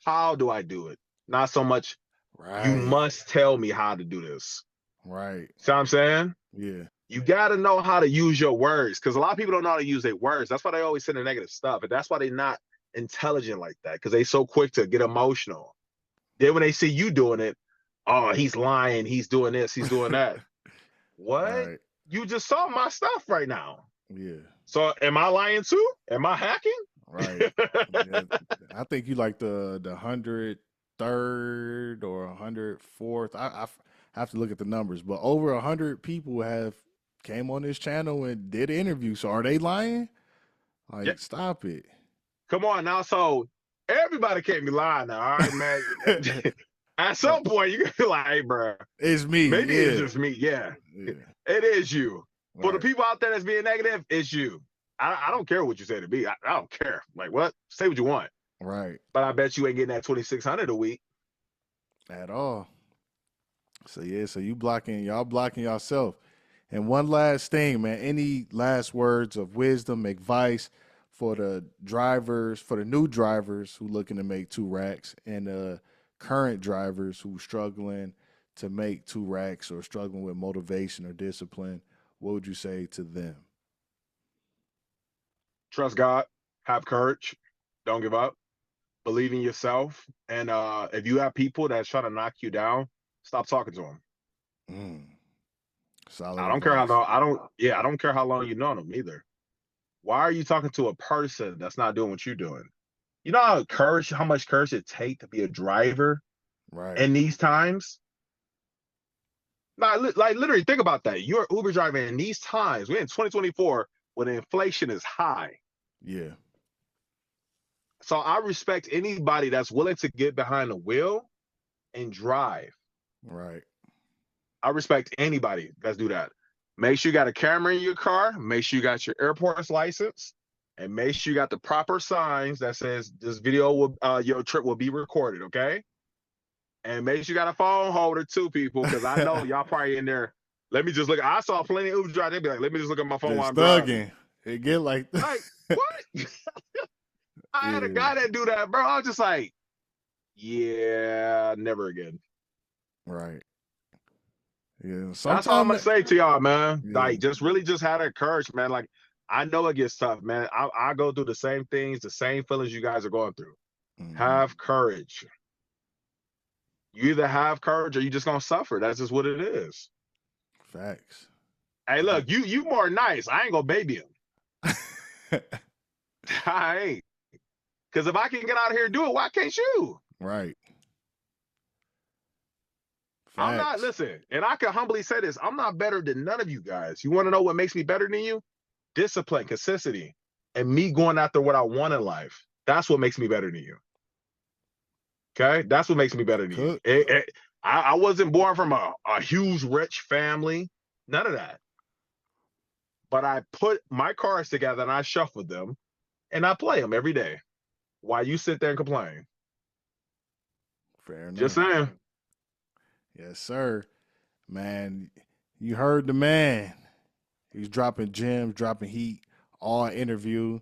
Speaker 4: how do I do it? Not so much,
Speaker 1: Right.
Speaker 4: you must tell me how to do this.
Speaker 1: Right.
Speaker 4: See what I'm saying?
Speaker 1: Yeah.
Speaker 4: You got to know how to use your words, because a lot of people don't know how to use their words. That's why they always say the negative stuff. And that's why they're not intelligent like that, because they so quick to get emotional. Then when they see you doing it, oh, he's lying, he's doing this, he's doing that. What?
Speaker 1: Right.
Speaker 4: You just saw my stuff right now.
Speaker 1: Yeah.
Speaker 4: So am I lying too? Am I hacking?
Speaker 1: Right. Yeah. I think you like the 103rd or 104th. I have to look at the numbers, but over 100 people have came on this channel and did an interview. So are they lying? Like,
Speaker 4: Yeah.
Speaker 1: Stop it.
Speaker 4: Come on now. So everybody can't be lying now. All right, man. At some point, you can be like, hey, bro.
Speaker 1: It's me.
Speaker 4: Maybe
Speaker 1: yeah.
Speaker 4: it's just me. Yeah. It is you. For the
Speaker 1: Right.
Speaker 4: people out there that's being negative, it's you. I don't care what you say to me. I don't care. Like, what? Say what you want.
Speaker 1: Right.
Speaker 4: But I bet you ain't getting that 2,600 a week.
Speaker 1: At all. So yeah, so y'all blocking yourself. And one last thing, man, any last words of wisdom, advice for the drivers, for the new drivers who looking to make 2 racks, and the current drivers who struggling to make 2 racks or struggling with motivation or discipline? What would you say to them?
Speaker 4: Trust God. Have courage. Don't give up. Believe in yourself. And if you have people that's trying to knock you down, stop talking to them.
Speaker 1: Solid
Speaker 4: I don't care how
Speaker 1: advice.
Speaker 4: long. I don't care how long you know them either. Why are you talking to a person that's not doing what you're doing? You know how much courage it takes to be a driver
Speaker 1: Right.
Speaker 4: in these times. Like literally, think about that. You're an Uber driver in these times. We're in 2024 when inflation is high.
Speaker 1: Yeah.
Speaker 4: So I respect anybody that's willing to get behind the wheel and drive.
Speaker 1: Right.
Speaker 4: I respect anybody that's do that. Make sure you got a camera in your car. Make sure you got your airport's license, and make sure you got the proper signs that says this video will your trip will be recorded. Okay, and make sure you got a phone holder too, people, because I know y'all probably in there. Let me just look. I saw plenty of Uber drivers. They be like, let me just look at my phone while
Speaker 1: Just
Speaker 4: I'm driving.
Speaker 1: thugging. It get like
Speaker 4: Like what? I had a
Speaker 1: yeah.
Speaker 4: guy that do that, bro. I was just like, yeah, never again.
Speaker 1: Right. Yeah.
Speaker 4: That's all I'm gonna
Speaker 1: Sometimes.
Speaker 4: say to y'all, man.
Speaker 1: Yeah.
Speaker 4: Like, just really just have that courage, man. Like, I know it gets tough, man. I go through the same things, the same feelings you guys are going through.
Speaker 1: Mm-hmm.
Speaker 4: Have courage. You either have courage or you just gonna suffer. That's just what it is.
Speaker 1: Facts.
Speaker 4: Hey, look, you more nice. I ain't gonna baby him. I ain't. Because if I can get out of here and do it, why can't you?
Speaker 1: Right.
Speaker 4: I'm not,
Speaker 1: Facts.
Speaker 4: listen, and I can humbly say this, I'm not better than none of you guys. You want to know what makes me better than you? Discipline, consistency, and me going after what I want in life. That's what makes me better than you. Okay? That's what makes me better than you.
Speaker 1: Cook.
Speaker 4: I wasn't born from a huge, rich family. None of that. But I put my cards together and I shuffle them and I play them every day. While you sit there and complain.
Speaker 1: Fair
Speaker 4: Just
Speaker 1: enough.
Speaker 4: saying.
Speaker 1: Yes, sir. Man, you heard the man. He's dropping gems, dropping heat, all interview.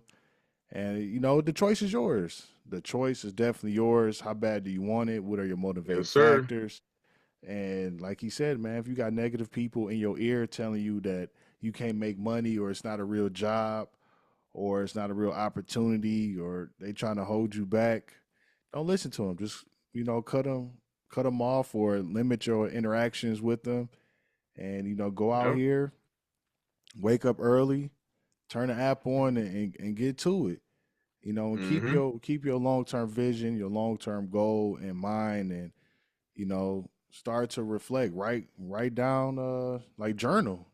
Speaker 1: And, you know, the choice is yours. The choice is definitely yours. How bad do you want it? What are your motivating
Speaker 4: Yes, sir.
Speaker 1: factors? And like he said, man, if you got negative people in your ear telling you that you can't make money or it's not a real job or it's not a real opportunity or they trying to hold you back, don't listen to them. Just, you know, cut them off or limit your interactions with them and, you know, go out
Speaker 4: Yep.
Speaker 1: here, wake up early, turn the app on and get to it. You know, and
Speaker 4: Mm-hmm.
Speaker 1: keep your long term vision, your long term goal in mind, and you know, start to reflect. Write down, like journal.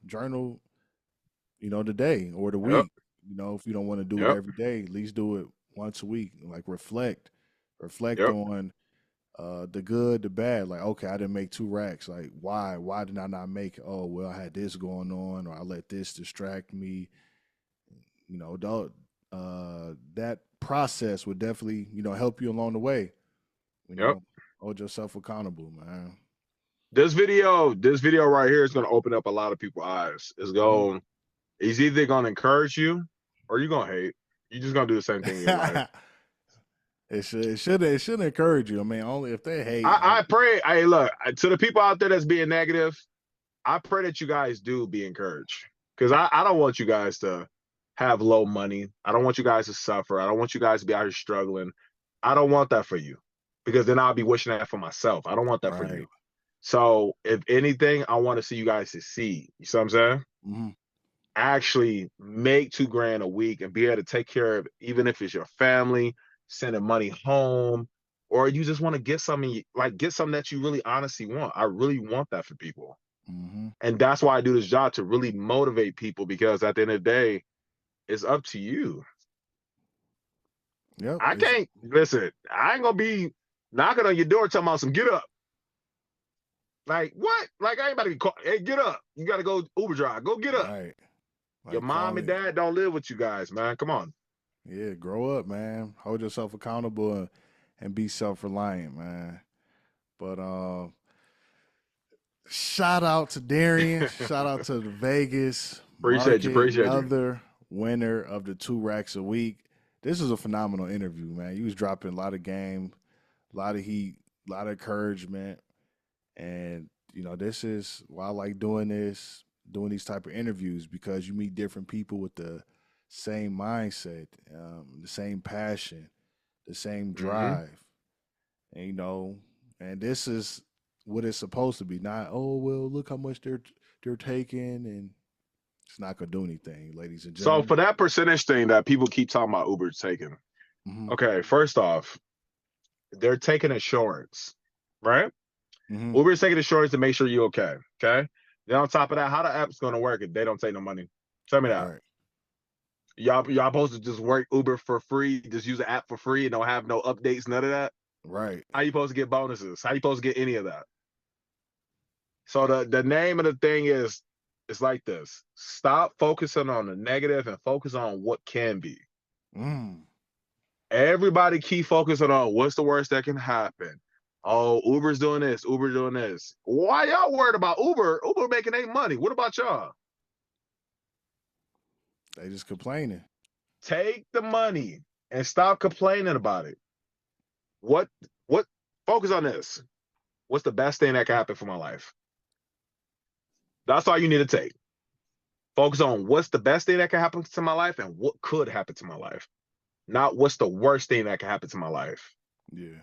Speaker 1: You know, the day or the
Speaker 4: Yep.
Speaker 1: week. You know, if you don't want to do it
Speaker 4: Yep.
Speaker 1: every day, at least do it once a week. Like reflect
Speaker 4: Yep.
Speaker 1: on the good, the bad. Like, okay, I didn't make 2 racks. Like, why? Why did I not make it? Oh, well, I had this going on, or I let this distract me. You know, that process would definitely, you know, help you along the way. You
Speaker 4: Yep.
Speaker 1: know, hold yourself accountable, man.
Speaker 4: This video right here is gonna open up a lot of people's eyes. It's either gonna encourage you or you're gonna hate. You're just gonna do the same thing in your life.
Speaker 1: It should encourage you. I mean, only if they hate.
Speaker 4: I pray, look, to the people out there that's being negative, I pray that you guys do be encouraged. Because I don't want you guys to have low money. I don't want you guys to suffer. I don't want you guys to be out here struggling. I don't want that for you. Because then I'll be wishing that for myself. I don't want that for you.
Speaker 1: Right.
Speaker 4: So if anything, I want to see you guys succeed. You see what I'm saying?
Speaker 1: Mm-hmm.
Speaker 4: Actually make $2,000 a week and be able to take care of, even if it's your family, sending money home, or you just want to get something that you really honestly want. I really want that for people.
Speaker 1: Mm-hmm.
Speaker 4: And that's why I do this job, to really motivate people, because at the end of the day, it's up to you.
Speaker 1: Yep.
Speaker 4: I can't listen. I ain't gonna be knocking on your door talking about some get up. Like what? Like I ain't about to be call, hey, get up. You gotta go Uber drive. Go get up.
Speaker 1: Right.
Speaker 4: Your
Speaker 1: Like
Speaker 4: mom and dad don't live with you guys, man. Come on.
Speaker 1: yeah, grow up, man. Hold yourself accountable and be self reliant, man. But shout out to Darian. Shout out to the Vegas
Speaker 4: Appreciate you.
Speaker 1: market.
Speaker 4: Appreciate you.
Speaker 1: Another winner of the 2 racks a week. This was a phenomenal interview, man. You was dropping a lot of game, a lot of heat, a lot of encouragement. And, you know, this is why I like doing these type of interviews, because you meet different people with the same mindset, the same passion, the same
Speaker 4: Mm-hmm.
Speaker 1: drive. And, you know, and this is what it's supposed to be. Not, oh, well, look how much they're they're taking, and it's not gonna do anything, ladies and
Speaker 4: So
Speaker 1: gentlemen.
Speaker 4: for that percentage thing that people keep talking about Uber taking,
Speaker 1: Mhm.
Speaker 4: okay, first off, they're taking insurance, right?
Speaker 1: Mhm.
Speaker 4: Uber's taking insurance to make sure you're okay. Okay. Then on top of that, how the app's gonna work if they don't take no money? Tell me that.
Speaker 1: Right.
Speaker 4: Y'all supposed to just work Uber for free, just use the app for free and don't have no updates, none of that?
Speaker 1: Right.
Speaker 4: How you supposed to get bonuses? How you supposed to get any of that? So the name of the thing is, it's like this. Stop focusing on the negative and focus on what can be.
Speaker 1: Mm.
Speaker 4: Everybody keep focusing on what's the worst that can happen. Oh, Uber's doing this, Uber doing this. Why y'all worried about Uber? Uber making their money. What about y'all?
Speaker 1: They just complaining.
Speaker 4: Take the money and stop complaining about it. What focus on this. What's the best thing that can happen for my life? That's all you need to take. Focus on what's the best thing that can happen to my life and what could happen to my life. Not what's the worst thing that can happen to my life.
Speaker 1: Yeah.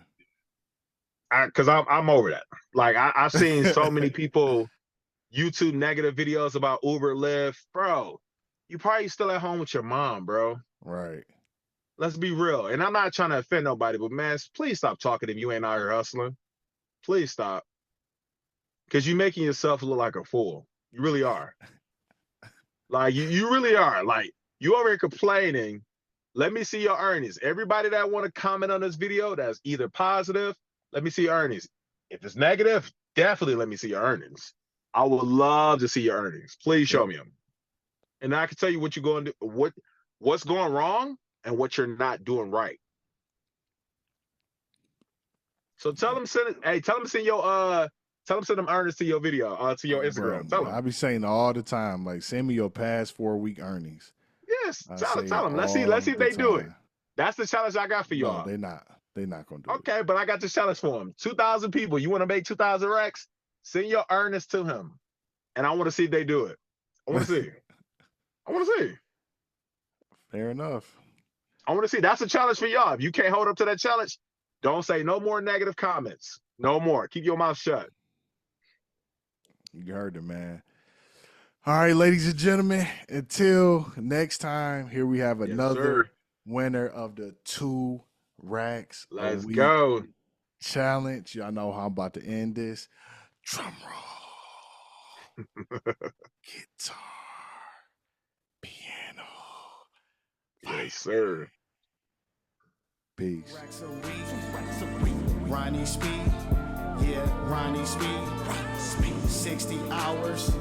Speaker 4: Because I'm over that. Like I've seen so many people YouTube negative videos about Uber, Lyft. Bro, you probably still at home with your mom, bro.
Speaker 1: Right.
Speaker 4: Let's be real. And I'm not trying to offend nobody, but man, please stop talking if you ain't out here hustling. Please stop. Because you're making yourself look like a fool. You really are. Like, you really are. Like, you over here complaining. Let me see your earnings. Everybody that want to comment on this video that's either positive, let me see your earnings. If it's negative, definitely let me see your earnings. I would love to see your earnings. Please show me them. And I can tell you what you're going to do, what's going wrong and what you're not doing right. So tell them send them earnings to your video, to your Instagram.
Speaker 1: Bro,
Speaker 4: Tell them.
Speaker 1: I be saying all the time, like, send me your past 4-week earnings.
Speaker 4: Yes, tell them. Let's see if they do it. That's the challenge I got for y'all.
Speaker 1: No, they're not gonna do it.
Speaker 4: Okay, but I got the challenge for them. 2,000 people. You want to make 2,000 racks? Send your earnings to him, and I want to see if they do it. I want to see. I want to see.
Speaker 1: Fair enough.
Speaker 4: I want to see. That's a challenge for y'all. If you can't hold up to that challenge, don't say no more negative comments. No more. Keep your mouth shut.
Speaker 1: You heard it, man. All right, ladies and gentlemen, until next time, here we have another winner of the 2 racks
Speaker 4: Let's
Speaker 1: a week
Speaker 4: go.
Speaker 1: challenge. Y'all know how I'm about to end this. Drum roll. Guitar. Piano.
Speaker 4: Yes, sir.
Speaker 1: Peace.
Speaker 2: Ronnie Speed, yeah, Ronnie Speed, 60 hours.